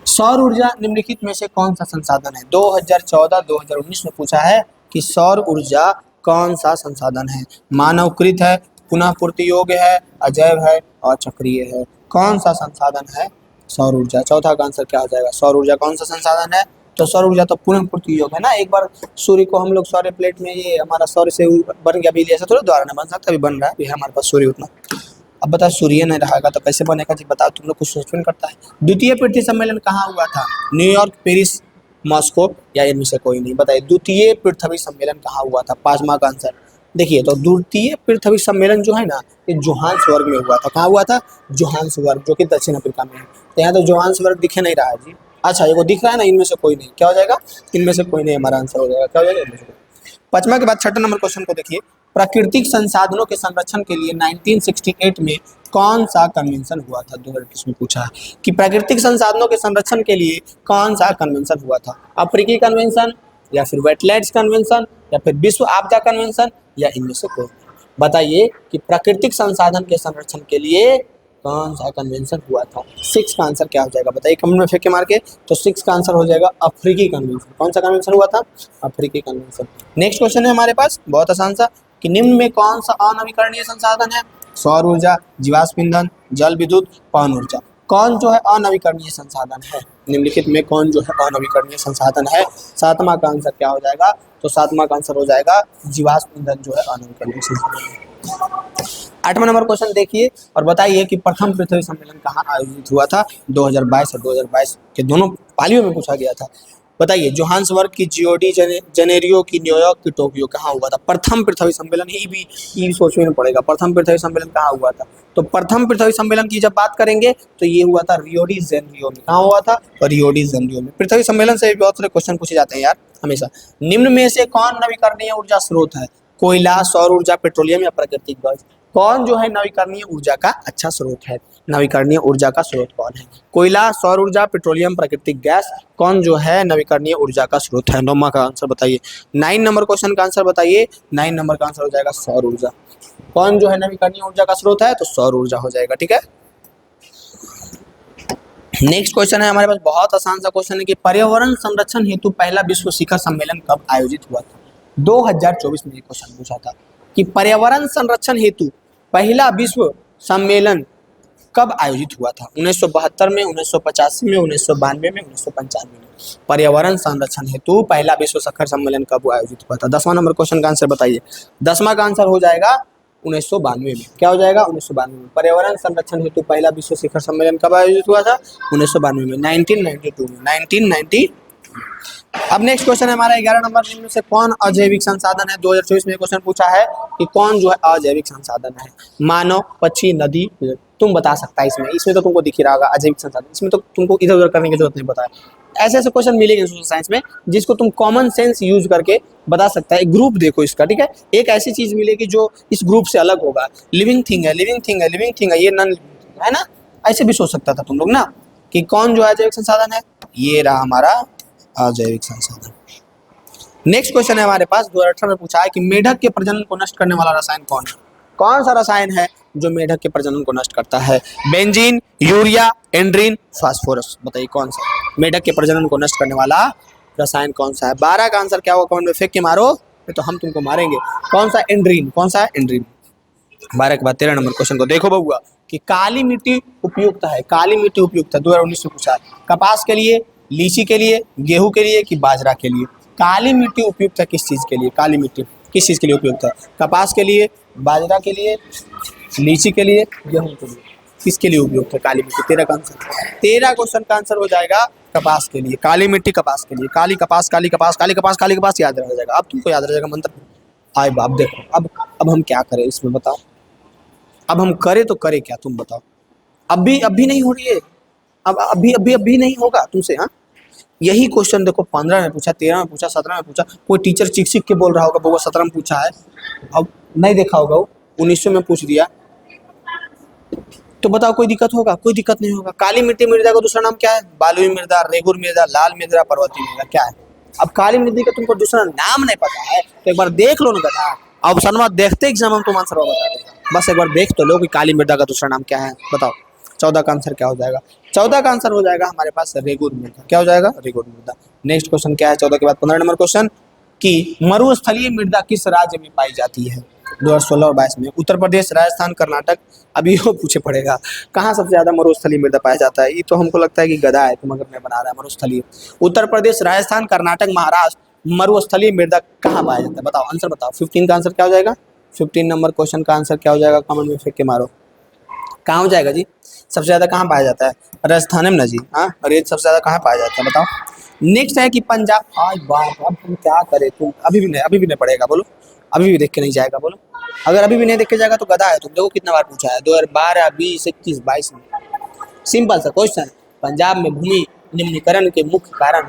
सौर ऊर्जा निम्नलिखित में से कौन सा संसाधन है? 2014-2019 में पूछा है कि सौर ऊर्जा कौन सा संसाधन है? मानवकृत है, पुनः पूर्ति योग्य है, अजैव है और चक्रीय है। कौन सा संसाधन है सौर ऊर्जा? चौथा का आंसर क्या हो जाएगा? सौर ऊर्जा कौन सा संसाधन है? तो सौर ऊर्जा तो पुनः पूर्ति योग्य है ना। एक बार सूर्य को हम लोग सौर प्लेट में, ये हमारा सौर से बन गया बिजली, ऐसा थोड़ा दोबारा नहीं बन सकता, अभी बन रहा है, अभी है हमारे पास सूर्य उतना। अब बताओ सूर्य नहीं रहेगा तो कैसे बनेगा जी? बताओ, तुम लोग कुछ सोच नहीं करता है। द्वितीय पृथ्वी सम्मेलन कहाँ हुआ था? न्यूयॉर्क, पेरिस, मॉस्को या इनमें से कोई नहीं? बताइए, द्वितीय पृथ्वी सम्मेलन कहाँ हुआ था? पांचवा का आंसर देखिए, तो द्वितीय पृथ्वी सम्मेलन जो है ना, ये जोहान्सबर्ग में हुआ था। कहाँ हुआ था? जोहान्सबर्ग, जो कि दक्षिण अफ्रीका में है। तो यहाँ तो जोहान्सबर्ग दिखे नहीं रहा है जी। अच्छा, ये वो दिख रहा है ना, इनमें से कोई नहीं। क्या हो जाएगा? इनमें से कोई नहीं हमारा आंसर हो जाएगा। क्या हो जाएगा? इनमें से कोई। पांचवा के बाद छठा नंबर क्वेश्चन को देखिए। प्राकृतिक संसाधनों के संरक्षण के लिए 1968 में कौन सा कन्वेंशन हुआ था? 2021 में पूछा है कि प्राकृतिक संसाधनों के संरक्षण के लिए कौन सा कन्वेंशन हुआ था? अफ्रीकी कन्वेंशन या फिर वेटलैंड्स कन्वेंशन या फिर विश्व आपदा कन्वेंशन या इनमें से कोई? बताइए कि प्राकृतिक संसाधन के संरक्षण के लिए कौन सा कन्वेंशन हुआ था? 6 का आंसर क्या हो जाएगा? बताइए कमेंट में फेंक के मार के। तो 6 का आंसर हो जाएगा अफ्रीकी कन्वेंशन। कौन सा कन्वेंशन हुआ था? अफ्रीकी कन्वेंशन। नेक्स्ट क्वेश्चन है हमारे पास, बहुत आसान सा, कि निम्न में कौन सा अनवीकरणीय संसाधन है? सौर ऊर्जा, जीवाश्म ईंधन, जल विद्युत, पवन ऊर्जा। कौन जो है अनवीकरणीय संसाधन है? निम्नलिखित में कौन जो है अनवीकरणीय संसाधन है? सातवां का आंसर क्या हो जाएगा? तो सातवां का आंसर हो जाएगा जीवाश्म ईंधन जो है अनवीकरणीय संसाधन है। आठवां नंबर क्वेश्चन देखिए और बताइए कि प्रथम पृथ्वी सम्मेलन कहाँ आयोजित हुआ था? 2022 और 2022 के दोनों पालियों में पूछा गया था। बताइए, जोहान्सबर्ग की, जियो डी जनेरियो की, न्यूयॉर्क की, टोक्यो, कहाँ हुआ था प्रथम पृथ्वी सम्मेलन? ये भी सोचने में पड़ेगा, प्रथम पृथ्वी सम्मेलन कहाँ हुआ था? तो प्रथम पृथ्वी सम्मेलन की जब बात करेंगे तो ये हुआ था रियो डी जेनेरियो में। कहाँ हुआ था? और रियो डी जेनेरियो में। पृथ्वी सम्मेलन से भी बहुत सारे क्वेश्चन पूछे जाते हैं यार हमेशा। निम्न में से कौन नवीकरणीय ऊर्जा स्रोत है? कोयला, सौर ऊर्जा, पेट्रोलियम या प्राकृतिक गैस? कौन जो है नवीकरणीय ऊर्जा का अच्छा स्रोत है? नवीकरणीय ऊर्जा का स्रोत कौन है? कोयला, सौर ऊर्जा, पेट्रोलियम, प्राकृतिक गैस, कौन जो है नवीकरणीय ऊर्जा का स्रोत है? 9 का आंसर बताइए। 9 नंबर क्वेश्चन का आंसर बताइए। 9 नंबर का आंसर हो जाएगा सौर ऊर्जा। कौन जो है नवीकरणीय ऊर्जा का स्रोत है? तो सौर ऊर्जा हो जाएगा। ठीक है, नेक्स्ट क्वेश्चन है हमारे पास, बहुत आसान सा क्वेश्चन है कि पर्यावरण संरक्षण हेतु पहला विश्व शिखर सम्मेलन कब आयोजित हुआ था? 2024 में ये क्वेश्चन पूछा था कि पर्यावरण संरक्षण हेतु पहला विश्व सम्मेलन कब आयोजित हुआ था? 1972 में, 1985 में, 1992 में, 1995 में। पर्यावरण संरक्षण हेतु पहला विश्व शिखर सम्मेलन कब आयोजित हुआ था? 10वां नंबर क्वेश्चन का आंसर बताइए। 10वां का आंसर हो जाएगा 1992 में। क्या हो जाएगा? 1992 में। पर्यावरण संरक्षण हेतु पहला विश्व शिखर सम्मेलन कब आयोजित हुआ था? 1992 में, 1992 में, 1990। अब नेक्स्ट क्वेश्चन है हमारा 11 नंबर, निम्न से कौन अजैविक संसाधन है? 2024 में क्वेश्चन पूछा है कि कौन जो है अजैविक संसाधन है? मानव, पक्षी, नदी, तुम बता सकता है इसमें तो तुमको दिख ही रहा होगा अजैविक संसाधन। इसमें तो तुमको इधर उधर करने की जरूरत नहीं, बताया। ऐसे ऐसे क्वेश्चन मिलेंगे सोशल साइंस में जिसको तुम कॉमन सेंस यूज करके बता सकता है। ग्रुप देखो इसका, ठीक है, एक ऐसी चीज मिलेगी जो इस ग्रुप से अलग होगा। लिविंग थिंग है, लिविंग थिंग है, लिविंग थिंग है, ये नॉन लिविंग है ना। ऐसे भी सोच सकता था तुम लोग ना कि कौन जो अजैविक संसाधन है? ये रहा हमारा अजैविक संसाधन। नेक्स्ट क्वेश्चन है हमारे पास, 2018 में पूछा है कि मेढक के प्रजनन को नष्ट करने वाला रसायन कौन है? कौन सा रसायन है जो मेढक के प्रजनन को नष्ट करता है? बेंजीन, यूरिया, एंड्रीन, फास्फोरस। बताइए कौन सा मेढक के प्रजनन को नष्ट करने वाला रसायन कौन सा है? 12 का आंसर क्या होगा? कमेंट में फेंक के मारो, तो हम तुमको मारेंगे। कौन सा? एंड्रीन। कौन सा है? एंड्रीन। 12 के बाद 13 नंबर क्वेश्चन को देखो बउआ कि काली मिट्टी उपयुक्त है? काली मिट्टी उपयुक्त है 2019 में पूछा है। कपास के लिए, लीची के लिए, गेहूं के लिए कि बाजरा के लिए? काली मिट्टी उपयुक्त है किस चीज के लिए? काली मिट्टी किस चीज के लिए उपयुक्त है? कपास के लिए, बाजरा के लिए, लीची के लिए, गेहूं के लिए? किसके लिए उपयुक्त है काली मिट्टी? 13 का आंसर, 13 क्वेश्चन का आंसर हो जाएगा कपास के लिए। काली मिट्टी कपास के लिए। काली कपास, काली कपास, काली कपास, काली कपास, याद रह जाएगा। अब तुमको याद रह जाएगा मंत्र। आए बाप, देखो अब हम क्या करें इसमें, बताओ। अब हम करें तो करें क्या, तुम बताओ। अब भी नहीं हो रही है, अब अभी अभी अभी नहीं होगा तुमसे। हाँ, यही क्वेश्चन देखो 15 में पूछा, 13 में पूछा, 17 में पूछा, कोई टीचर चिक चिक के बोल रहा होगा वो 17 में पूछा है, अब नहीं देखा होगा वो 1900 में पूछ दिया, तो बताओ कोई दिक्कत होगा? कोई दिक्कत नहीं होगा। काली मिट्टी मृदा का दूसरा नाम क्या है? बालुई मृदा, रेगुर मृदा, लाल मृदा, पर्वतीय मृदा, क्या है? अब काली मिट्टी का तुमको दूसरा नाम नहीं पता है तो एक बार देख लो ना बेटा, ऑप्शन में देखते एग्जाम हम तुम आंसर बता देगा, बस एक बार देख तो लो कि काली मृदा का दूसरा नाम क्या है, बताओ। 14 का आंसर क्या हो जाएगा? 14 का आंसर हो जाएगा हमारे पास रेगुर मृदा। क्या हो जाएगा? रेगुर मृदा। नेक्स्ट क्वेश्चन क्या है 14 के बाद? 15 नंबर क्वेश्चन कि मरुस्थलीय मृदा किस राज्य में पाई जाती है? 2016 और 22 में उत्तर प्रदेश, राजस्थान, कर्नाटक। अभी वो पूछे पड़ेगा कहाँ सबसे ज्यादा मरुस्थलीय मृदा पाया जाता है, ये तो हमको लगता है कि गधा है तुम अगर मैं बना रहा है। मरुस्थलीय उत्तर प्रदेश, राजस्थान, कर्नाटक, महाराष्ट्र, मरुस्थलीय मृदा कहाँ पाया जाता है? बताओ, आंसर बताओ। 15 का आंसर क्या हो जाएगा? 15 नंबर क्वेश्चन का आंसर क्या हो जाएगा? कमेंट में फेंक के मारो, कहाँ हो जाएगा जी? सबसे ज्यादा कहाँ पाया जाता है? राजस्थान में ना जी। हाँ, और ये सबसे ज्यादा कहाँ पाया जाता है बताओ। नेक्स्ट है कि पंजाब। आज बात, अब हम क्या करें, तुम अभी भी नहीं पढ़ेगा, बोलो अभी भी देख के नहीं जाएगा, बोलो। अगर अभी भी नहीं देख के जाएगा तो गधा है तुम। देखो कितना बार पूछा है, 2012, 20, 21, 22 में। सिंपल सा क्वेश्चन। पंजाब में भूमि निम्नीकरण के मुख्य कारण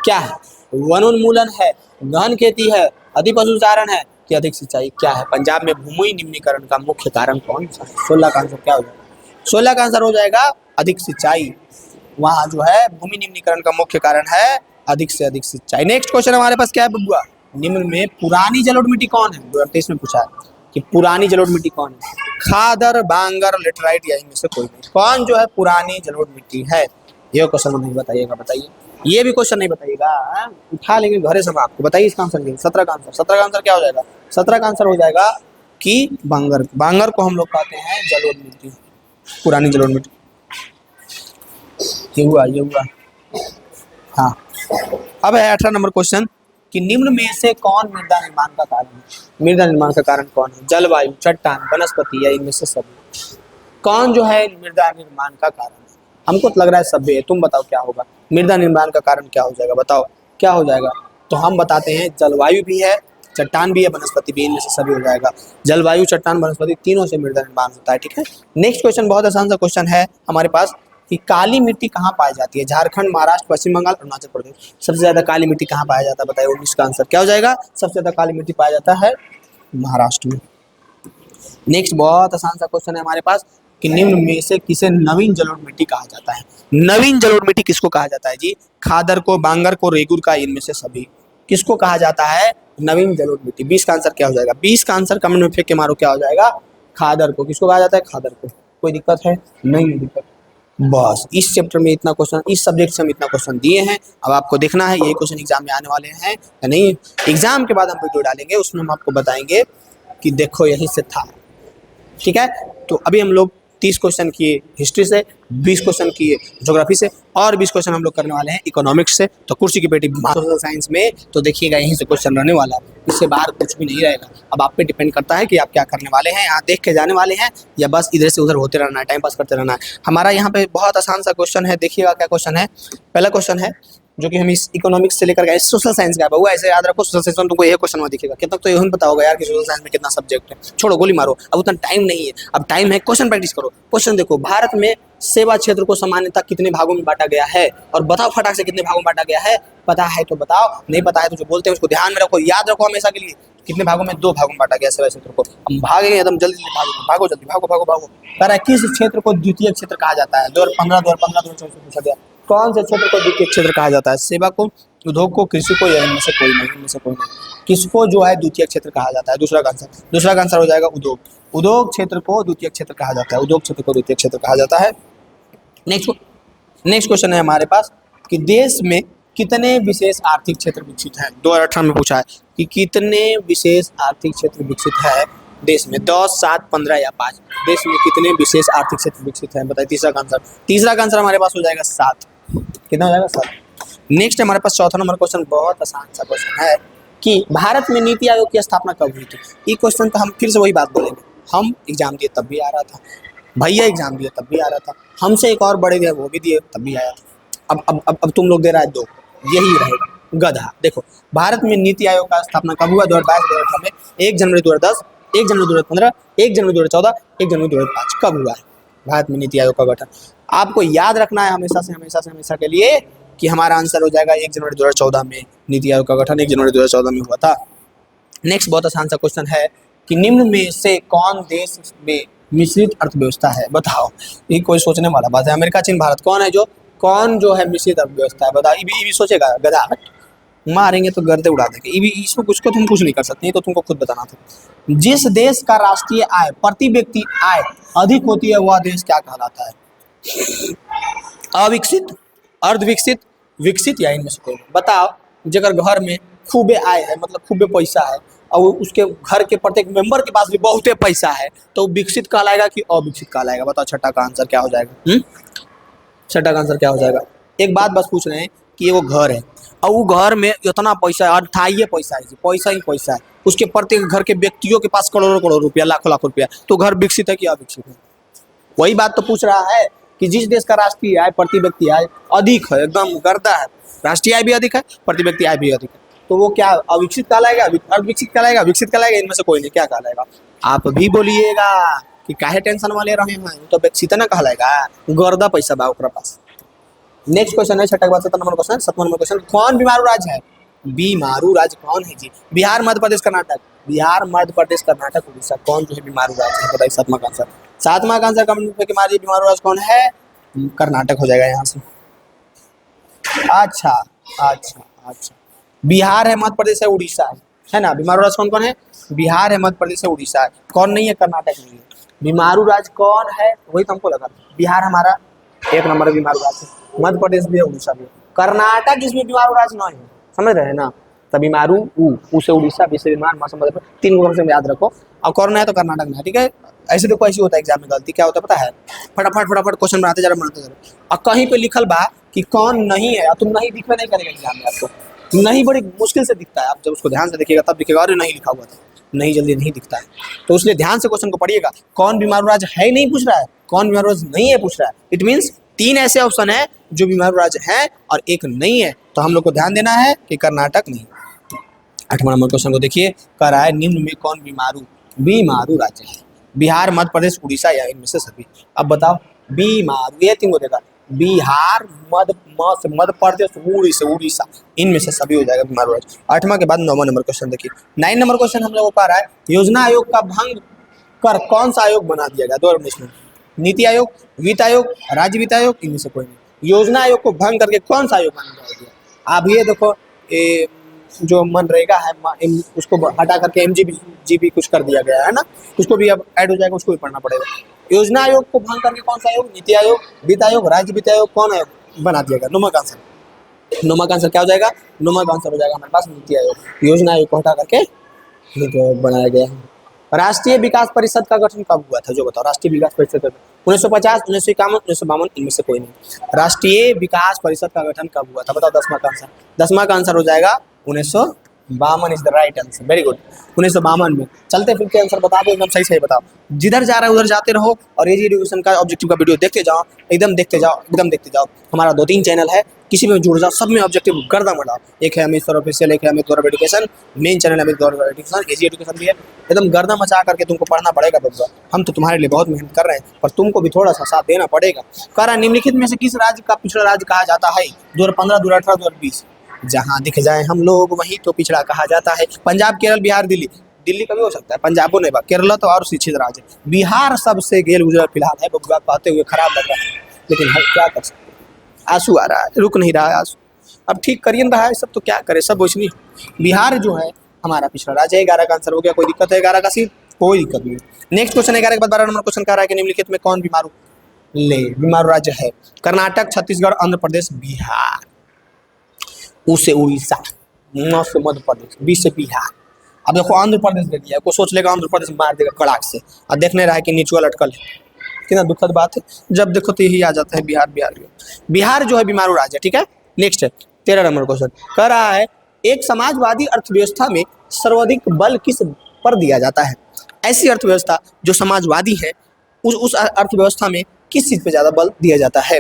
क्या है? वनोन्मूलन है, गहन खेती है, अधिक पशुचारण है कि अधिक सिंचाई? क्या है? पंजाब में भूमि निम्नीकरण का मुख्य कारण कौन सा है? 16 का आंसर क्या हो जाएगा? 16 का आंसर हो जाएगा अधिक सिंचाई। वहाँ जो है भूमि निम्नीकरण का मुख्य कारण है अधिक से अधिक सिंचाई। नेक्स्ट क्वेश्चन हमारे पास क्या है बबुआ? निम्न में पुरानी जलोढ़ मिट्टी कौन है? 2023 में पूछा है कि पुरानी जलोढ़ मिट्टी कौन है? खादर, बांगर, लेटराइट या इनमें से कोई नहीं। कौन जो है पुरानी जलोढ़ मिट्टी है? ये क्वेश्चन नहीं बताइएगा, बताइए। ये भी क्वेश्चन नहीं बताइएगा, उठा लेंगे घरे सब आपको। बताइए इसका आंसर। 17 का आंसर, 17 का आंसर क्या हो जाएगा? 17 का आंसर हो जाएगा कि बांगर। बांगर को हम लोग कहते हैं जलोढ़ मिट्टी, पुरानी जलोढ़ मिट्टी। ये हुआ, ये हुआ। हाँ, अब है 18 नंबर क्वेश्चन कि निम्न में से कौन मृदा निर्माण का कारण है? मृदा निर्माण का कारण कौन है? जलवायु, चट्टान, वनस्पति या इनमें से सभी? कौन जो है मृदा निर्माण का कारण है? हमको तो लग रहा है सभी है, तुम बताओ क्या होगा? मृदा निर्माण का कारण क्या हो जाएगा? बताओ क्या हो जाएगा? तो हम बताते हैं जलवायु भी है, चट्टान भी है, वनस्पति भी, इनमें से सभी हो जाएगा। जलवायु, चट्टान, वनस्पति तीनों से मृदा निर्माण होता है, ठीक है। नेक्स्ट क्वेश्चन बहुत आसान सा क्वेश्चन है हमारे पास कि काली मिट्टी कहाँ पाई जाती है? झारखंड, महाराष्ट्र, पश्चिम बंगाल, अरुणाचल प्रदेश। सबसे ज्यादा काली मिट्टी कहाँ पाया जाता है? बताइए। 19 का आंसर क्या हो जाएगा? सबसे ज्यादा काली मिट्टी पाया जाता है महाराष्ट्र में। नेक्स्ट बहुत आसान सा क्वेश्चन है हमारे पास कि निम्न में से किसे नवीन जलोढ़ मिट्टी कहा जाता है? नवीन जलोढ़ मिट्टी किसको कहा जाता है जी? खादर को, बांगर को, रेगुर का, इनमें से सभी? किसको कहा जाता है नवीन जलोढ़ मिट्टी? 20 का आंसर क्या हो जाएगा? 20 का आंसर कमेंट में फेंक के मारो, क्या हो जाएगा? खादर को। किसको कहा जाता है? खादर को। कोई दिक्कत है? नहीं दिक्कत। बस इस चैप्टर में इतना क्वेश्चन, इस सब्जेक्ट से हम इतना क्वेश्चन दिए हैं। अब आपको देखना है ये क्वेश्चन एग्जाम में आने वाले हैं या नहीं। एग्जाम के बाद हम वीडियो डालेंगे, उसमें हम आपको बताएंगे कि देखो यहीं से था, ठीक है। तो अभी हम लोग 30 क्वेश्चन किए हिस्ट्री से, 20 क्वेश्चन किए ज्योग्राफी से, और 20 क्वेश्चन हम लोग करने वाले हैं इकोनॉमिक्स से। तो कुर्सी की बेटी सोशल साइंस में तो देखिएगा यहीं से क्वेश्चन रहने वाला है, इससे बाहर कुछ भी नहीं रहेगा। अब आप पे डिपेंड करता है कि आप क्या करने वाले हैं, यहाँ देख के जाने वाले हैं या बस इधर से उधर होते रहना है, टाइम पास करते रहना है। हमारा यहाँ पे बहुत आसान सा क्वेश्चन है, देखिएगा क्या क्वेश्चन है। पहला क्वेश्चन है जो कि हम इस इकोनॉमिक्स से लेकर गए, सोशल साइंस का है बउआ, ऐसे याद रखो। सोशल साइंस में तुमको ये क्वेश्चन में दिखेगा, कितना तो यही पता होगा यार कि सोशल साइंस में कितना सब्जेक्ट है। छोड़ो, गोली मारो, अब उतना टाइम नहीं है, अब टाइम है क्वेश्चन प्रैक्टिस करो। क्वेश्चन देखो, भारत में सेवा क्षेत्र को सामान्यतः कितने भागों में बांटा गया है? और बताओ फटाक से कितने भागों में बांटा गया है? पता है तो बताओ, नहीं पता है तो जो बोलते हैं उसको ध्यान में रखो, याद रखो हमेशा के लिए। कितने भागों में? 2 भागों में बांटा गया सेवा क्षेत्र को। हम भागेंगे एकदम जल्दी, भागो जल्दी, भागो भागो भागो। कह रहा है किस क्षेत्र को द्वितीय क्षेत्र कहा जाता है? 2015, 2015, 2014 पूछा गया। कौन से क्षेत्र को द्वितीय क्षेत्र कहा जाता है? सेवा को, उद्योग को, कृषि को, या इनमें से कोई नहीं? इनमें से कोई नहीं। किसको जो है द्वितीय क्षेत्र कहा जाता है? दूसरा का आंसर हो जाएगा उद्योग। उद्योग क्षेत्र को द्वितीय क्षेत्र कहा जाता है, उद्योग क्षेत्र को द्वितीय क्षेत्र कहा जाता है। नेक्स्ट क्वेश्चन है हमारे पास कि देश में कितने विशेष आर्थिक क्षेत्र विकसित हैं? 2018 में पूछा है कि कितने विशेष आर्थिक क्षेत्र विकसित है देश में? 10, 7, 15 या 5? देश में कितने विशेष आर्थिक क्षेत्र विकसित है? बताइए। तीसरा का आंसर हमारे पास हो जाएगा 7। कितना हो जाएगा? 7। नेक्स्ट हमारे पास चौथा नंबर क्वेश्चन, बहुत आसान सा क्वेश्चन है कि भारत में नीति आयोग की स्थापना कब हुई थी? ये क्वेश्चन तो हम फिर से वही बात बोलेंगे, हम एग्जाम दिए तब भी आ रहा था, भैया एग्जाम दिए तब भी आ रहा था, हमसे एक और बड़े दिए वो भी दिए तब भी आया था। अब तुम लोग दे रहा है 2, यही रहेगा गधा। देखो, भारत में नीति आयोग का स्थापना कब हुआ? 2022, 2018 में। 1 जनवरी 2010, 1 जनवरी 2015, 1 जनवरी 2014, 1 जनवरी 2005। कब हुआ है? भारत में नीति आयोग का गठन। आपको याद रखना है हमेशा के लिए कि हमारा आंसर हो जाएगा 1 जनवरी 2014 में नीति आयोग का गठन 1 जनवरी 2014 में हुआ था। नेक्स्ट बहुत आसान सा क्वेश्चन है कि निम्न में से कौन देश में मिश्रित अर्थव्यवस्था है, बताओ। ये कोई सोचने वाला बात है। अमेरिका, चीन, भारत, कौन जो है मिश्रित अर्थव्यवस्था है, बताओ। ये भी सोचेगा गधा, मारेंगे तो गर्दे उड़ा देंगे। ये भी इसको तुम कुछ नहीं कर सकते, ये तो तुमको खुद बताना था। जिस देश का राष्ट्रीय आय प्रति व्यक्ति आय अधिक होती है वह देश क्या कहलाता है? अविकसित, अर्धविकसित, विकसित या इनमें से कोई? बताओ। जगह घर में खूबे आय है, मतलब खूबे पैसा है, और उसके घर के प्रत्येक मेंबर के पास भी बहुते पैसा है, तो विकसित कहलाएगा कि अविकसित कहलाएगा? बताओ छठा का आंसर क्या हो जाएगा? छठा का आंसर क्या हो जाएगा? एक बात बस पूछ रहे हैं कि वो घर है और वो घर में इतना पैसा है, अठाइए पैसा है, पैसा ही पैसा है, उसके प्रत्येक घर के व्यक्तियों के पास करोड़ों करोड़ रुपया, लाखों लाख रुपया, तो घर विकसित है कि अविकसित है? वही बात तो पूछ रहा है कि जिस देश का राष्ट्रीय आय प्रति व्यक्ति आय अधिक है, एकदम गर्दा है, राष्ट्रीय आय भी अधिक है, प्रति व्यक्ति आय भी अधिक है, तो वो क्या अविकसित कहलाएगा, अविकसित कहलाएगा, विकसित कहलाएगा? इनमें से कोई नहीं, क्या कहलाएगा? आप भी बोलिएगा कि काहे टेंशन वाले रहे हैं, तो विकसित ना कहलाएगा, गर्दा पैसा बा ओकरा पास। नेक्स्ट क्वेश्चन है छठा के बाद 7 नंबर क्वेश्चन। 7वां नंबर क्वेश्चन, कौन बीमारू राज्य है? बीमारू राज्य कौन है जी? बिहार, मध्य प्रदेश, कर्नाटक। बिहार, मध्य प्रदेश, कर्नाटक, उड़ीसा, कौन जो है बीमारू राज्य है? बताइए 7वां का आंसर। 7वां का आंसर कमेंट पे मारिए, बीमारू राज्य कौन है? कर्नाटक हो जाएगा यहाँ से। अच्छा अच्छा अच्छा, बिहार है, मध्य प्रदेश है, उड़ीसा है ना? बीमारू राज्य कौन कौन है? बिहार है, मध्य प्रदेश है, उड़ीसा है। कौन नहीं है? कर्नाटक नहीं है। बीमारू राज्य कौन है? वही तो हमको लगा। बिहार हमारा 1 नंबर बीमारू राज्य, मध्य प्रदेश भी है, उड़ीसा भी है। कर्नाटक इसमें बीमारू राज्य नहीं है, समझ रहे हैं ना? तो बीमारू ऊ से उड़ीसा, बी से बीमार, मौसम बदल, 3 गो से याद रखो। और कौन है तो कर्नाटक में है, ठीक है? ऐसे देखो, ऐसे होता है एग्जाम में गलती क्या होता है पता है? फटाफट क्वेश्चन बनाते जा रहे, और कहीं पे लिखल बा कि कौन नहीं है, और तुम नहीं दिखवे नहीं करेगा एग्जाम में, आपको नहीं बड़ी मुश्किल से दिखता है। आप जब उसको ध्यान से देखिएगा तब दिखेगा अरे नहीं लिखा हुआ था, नहीं जल्दी नहीं दिखता है। तो इसलिए ध्यान से क्वेश्चन को पढ़िएगा। कौन बीमारू राज्य है नहीं पूछ रहा है, कौन बीमारू राज्य नहीं है पूछ रहा है। इट मीन्स 3 ऐसे ऑप्शन है जो बीमारू राज्य है और 1 नहीं है, तो हम लोग को ध्यान देना है कि कर्नाटक नहीं। 8वां नंबर क्वेश्चन को देखिए, कह रहा है निम्न में कौन बीमारू राज्य है? बिहार, मध्य प्रदेश, उड़ीसा या इनमें से सभी? अब बताओ। बीमारू, ये 3 को देगा, बिहार, मध्य प्रदेश, उड़ीसा, इनमें से सभी हो जाएगा बीमारू राज्य। 8वां के बाद 9वां नंबर क्वेश्चन देखिए। 9 नंबर क्वेश्चन हम लोग को कह रहा है योजना आयोग का भंग कर कौन सा आयोग बना दिया गया 2019 में? नीति आयोग, वित्त आयोग, राज्य वित्त आयोग, इनमें से कोई नहीं। योजना आयोग को भंग करके कौन सा आयोग बना दिया? आप ये देखो, जो मनरेगा है उसको हटा करके MGB कुछ कर दिया गया है ना, उसको भी अब ऐड हो जाएगा, उसको भी पढ़ना पड़ेगा। योजना आयोग को भंग करके कौन सा आयोग? नीति आयोग, वित्त आयोग, राज्य वित्त आयोग, कौन आयोग बना दिया गया? 9वां का आंसर क्या हो जाएगा? 9वां का आंसर हो जाएगा हमारे पास नीति आयोग। योजना आयोग को हटा करके नीति आयोग बनाया गया है। राष्ट्रीय विकास परिषद का गठन कब हुआ था, जो बताओ? राष्ट्रीय विकास परिषद 1950, 1951, 1952, इनमें से कोई नहीं। राष्ट्रीय विकास परिषद का गठन कब हुआ था, बताओ? 10वां का आंसर। 10वां का आंसर हो जाएगा 1952 is the right answer. Very good, 1952 में। चलते फिरते आंसर बता दो, एकदम सही बताओ। जिधर जा रहा है उधर जाते रहो और एजी एजुकेशन का ऑब्जेक्टिव का वीडियो देखते जाओ, एकदम देखते जाओ। हमारा 2-3 चैनल है, किसी में जुड़ जाओ, सब में ऑब्जेक्टिव गर्दा मत डालो। एक है अमित सर ऑफिशियल, एक है अमित गौरव एजुकेशन, मेन चैनल अमित गौरव एजुकेशन, एजी एजुकेशन भी है। एकदम गर्दा मचा करके तुमको पढ़ना पड़ेगा बच्चा। हम तो तुम्हारे लिए बहुत मेहनत कर रहे हैं, पर तुमको भी थोड़ा सा साथ देना पड़ेगा। कह रहा निम्नलिखित में से किस राज्य का पिछड़ा राज्य कहा जाता है 2015, 2018, 2020? जहाँ दिख जाए हम लोग वहीं तो पिछड़ा कहा जाता है। पंजाब, केरल, बिहार, दिल्ली का भी हो सकता है, पंजाब को नहीं बा, केरल तो और शिक्षित राज्य। बिहार सबसे गेल गुजर फिलहाल है, बबुआ कहते हुए खराब लग रहा है, लेकिन हम क्या कर सकते हैं? आंसू आ रहा है, रुक नहीं रहा है आंसू। अब ठीक करिए ना रहा है सब, तो क्या करे, सब वैसे नहीं। बिहार जो है हमारा पिछड़ा राज्य है। 11 का आंसर हो गया, कोई दिक्कत है 11 का सीट? कोई दिक्कत नहीं। नेक्स्ट क्वेश्चन 11 के बाद 12 नंबर क्वेश्चन कह रहा है कि निम्नलिखित में कौन बीमारू राज्य है? कर्नाटक, छत्तीसगढ़, आंध्र प्रदेश, बिहार। ऊ से उड़ीसा, न से मध्य प्रदेश, बी से बिहार। अब देखो आंध्र प्रदेश दे दिया, कोई सोच लेगा आंध्र प्रदेश मार देगा कड़ाक से, और देखने रहा है कि नीचुआ लटकल है। कितना दुखद बात है, जब देखो तो यही आ जाता है बिहार जो है बीमारू राज्य है। ठीक है, नेक्स्ट है 13 नंबर क्वेश्चन कह रहा है एक समाजवादी अर्थव्यवस्था में सर्वाधिक बल किस पर दिया जाता है? ऐसी अर्थव्यवस्था जो समाजवादी है, उस अर्थव्यवस्था में किस चीज पे ज्यादा बल दिया जाता है?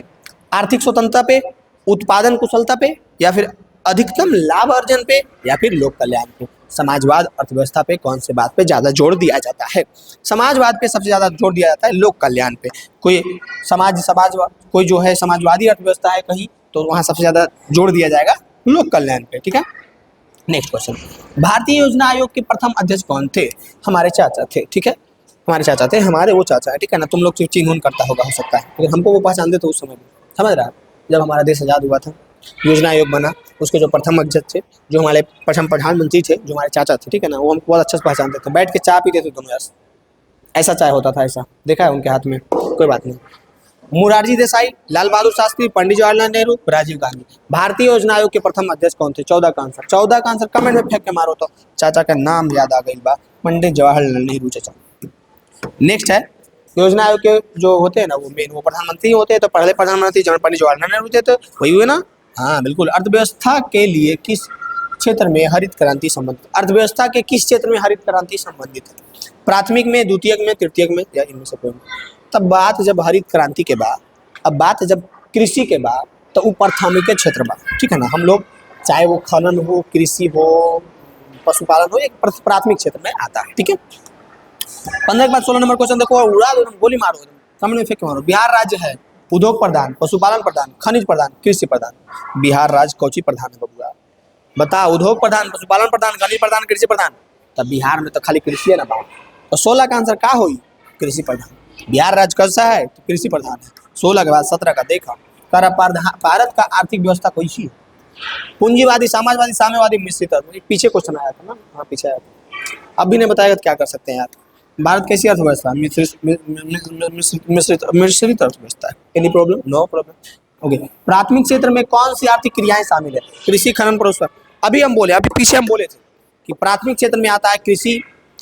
आर्थिक स्वतंत्रता पे, उत्पादन कुशलता पे, या फिर अधिकतम लाभ अर्जन पे, या फिर लोक कल्याण पे? समाजवाद अर्थव्यवस्था पे कौन से बात पे ज़्यादा जोर दिया जाता है? समाजवाद पे सबसे ज़्यादा जोर दिया जाता है लोक कल्याण पे। कोई कोई जो है समाजवादी अर्थव्यवस्था है कहीं, तो वहाँ सबसे ज़्यादा जोर दिया जाएगा लोक कल्याण पे। ठीक है, नेक्स्ट क्वेश्चन, भारतीय योजना आयोग के प्रथम अध्यक्ष कौन थे? हमारे चाचा थे। ठीक है, हमारे चाचा थे, हमारे वो चाचा है। ठीक है ना, तुम लोग चिन्ह करता होगा हो सकता है, अगर हमको वो पहचानते तो उस समय भी, समझ रहा है, जब हमारा देश आज़ाद हुआ था, योजना आयोग बना, उसके जो प्रथम अध्यक्ष थे, जो हमारे प्रथम प्रधानमंत्री थे, जो हमारे चाचा थे, ठीक है ना, वो हमको बहुत अच्छे से पहचानते थे, बैठ के चाय पीते थे दोनों, ऐसा चाय होता था, ऐसा देखा है उनके हाथ में, कोई बात नहीं। मोरारजी देसाई, लाल बहादुर शास्त्री, पंडित जवाहरलाल नेहरू, राजीव गांधी। भारतीय योजना आयोग के प्रथम अध्यक्ष कौन थे? 14 का आंसर, 14 का आंसर कमेंट में फेंक के मारो तो चाचा का नाम याद आ गई बा, पंडित जवाहरलाल नेहरू चाचा। नेक्स्ट है, योजना आयोग के जो होते हैं ना, वो मेन वो प्रधानमंत्री होते हैं, तो पहले प्रधानमंत्री पंडित जवाहरलाल नेहरू थे, तो वही हुए ना। हाँ बिल्कुल। अर्थव्यवस्था के लिए किस क्षेत्र में हरित क्रांति संबंधित? अर्थव्यवस्था के किस क्षेत्र में हरित क्रांति संबंधित है? प्राथमिक में, द्वितीयक में, तृतीयक में, या इनमें से कोई? तब बात जब हरित क्रांति के बाद, अब बात जब कृषि के बाद, तो वो प्राथमिक के क्षेत्र में, ठीक है ना। हम लोग चाहे वो खनन हो, कृषि हो, पशुपालन हो, एक प्राथमिक क्षेत्र में आता है। ठीक है, 15 के बाद 16 नंबर क्वेश्चन देखो, उड़ा दो, गोली मारो, कमेंट में फेंक मारो। बिहार राज्य है उद्योग प्रधान, पशुपालन प्रधान, खनिज प्रधान, कृषि प्रधान। बिहार राज्य कौची प्रधान है बबुआ? बता, उद्योग प्रधान, पशुपालन प्रधान, खनिज प्रधान, कृषि प्रधान। तब बिहार में तो खाली कृषि है ना बात, तो 16 का आंसर का हुई? कृषि प्रधान। बिहार राज्य कैसा है? तो कृषि प्रधान है। 16 के बाद 17 का देखा, भारत का आर्थिक व्यवस्था कैसी है? पूंजीवादी, समाजवादी, साम्यवादी, मिश्रित। पीछे क्वेश्चन आया था ना, हाँ पीछे आया था। अब भी नहीं बताएगा तो क्या कर सकते हैं यार। भारत कैसी अर्थव्यवस्था? मिश्रित अर्थव्यवस्था है। Any problem? No problem. Okay, प्राथमिक क्षेत्र में कौन सी आर्थिक क्रियाएं शामिल है? कृषि, खनन, पशुपालन। अभी हम बोले, अभी पीछे हम बोले थे कि प्राथमिक क्षेत्र में आता है कृषि,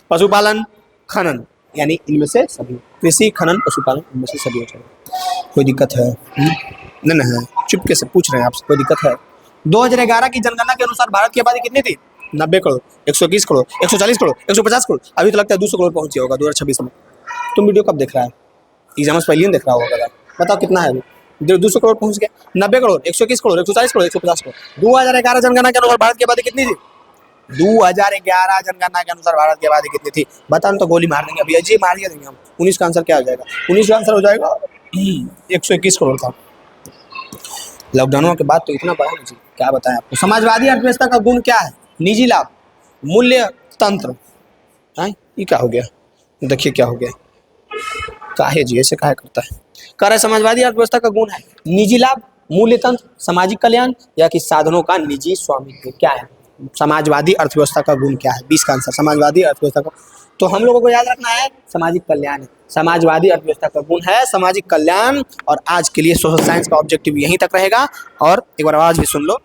पशुपालन, खनन, यानी इनमें से सभी। कृषि, खनन, पशुपालन, इनमें से सभी हो जाएगा। कोई दिक्कत है? नहीं है, चुपके से पूछ रहे हैं आपसे, कोई दिक्कत है? 2011 की जनगणना के अनुसार भारत की आबादी कितनी थी? 90 करोड़, 121 करोड़, 140 करोड़, 150 करोड़। अभी तो लगता है 200 करोड़ पहुंच होगा 2026 में। तुम वीडियो कब देख रहा है? एग्जाम से पहले देख रहा होगा। बताओ कितना है? 200 करोड़ पहुंच गया। 90 करोड़, 121 करोड़, 140 करोड़, 150 करोड़। 2011 जनगणना के अनुसार भारत की आबादी कितनी थी? 2011 जनगणना के अनुसार भारत की आबादी कितनी थी? बता, तो गोली मार देंगे अभी, अजय मार देंगे हम। 19 का आंसर क्या हो जाएगा? 19 का आंसर हो जाएगा 121 करोड़ था। लॉकडाउन के बाद तो इतना बढ़ा मुझे, क्या बताएं आपको। समाजवादी अर्थव्यवस्था का गुण क्या है? निजी लाभ, मूल्य तंत्र। ये क्या हो गया? देखिए क्या हो गया, काहे जी ऐसे काहे करता है? कह रहे समाजवादी अर्थव्यवस्था का गुण है निजी लाभ, मूल्य तंत्र, सामाजिक कल्याण, या कि साधनों का निजी स्वामित्व। क्या है समाजवादी अर्थव्यवस्था का गुण? क्या है? 20 का आंसर समाजवादी अर्थव्यवस्था का। तो हम लोगों को याद रखना है सामाजिक कल्याण है। समाजवादी अर्थव्यवस्था का गुण है सामाजिक कल्याण। और आज के लिए सोशल साइंस का ऑब्जेक्टिव यहीं तक रहेगा। और एक बार आवाज भी सुन लो,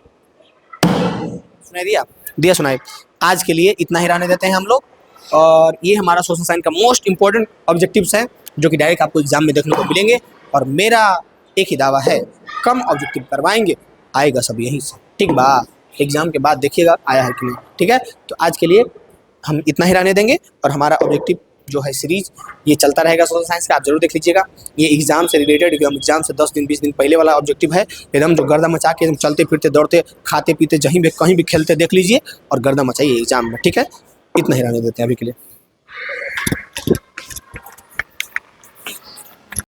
सुनाई दिया सुनाई। आज के लिए इतना ही रहने देते हैं हम लोग। और ये हमारा सोशल साइंस का मोस्ट इंपॉर्टेंट ऑब्जेक्टिव्स है, जो कि डायरेक्ट आपको एग्जाम में देखने को मिलेंगे। और मेरा एक ही दावा है, कम ऑब्जेक्टिव करवाएंगे, आएगा सब यहीं से। ठीक बा, एग्जाम के बाद देखिएगा आया है कि नहीं। ठीक है, तो आज के लिए हम इतना ही रहने देंगे। और हमारा ऑब्जेक्टिव जो है सीरीज ये चलता रहेगा सोशल साइंस का, आप जरूर देख लीजिएगा। ये एग्जाम से रिलेटेड, एग्जाम से 10 दिन 20 दिन पहले वाला ऑब्जेक्टिव है। एकदम जो गर्दा मचा के एकदम चलते फिरते दौड़ते खाते पीते कहीं भी खेलते देख लीजिए और गर्दा मचाइए एग्जाम में। ठीक है, इतना ही रहने देते हैं अभी के लिए।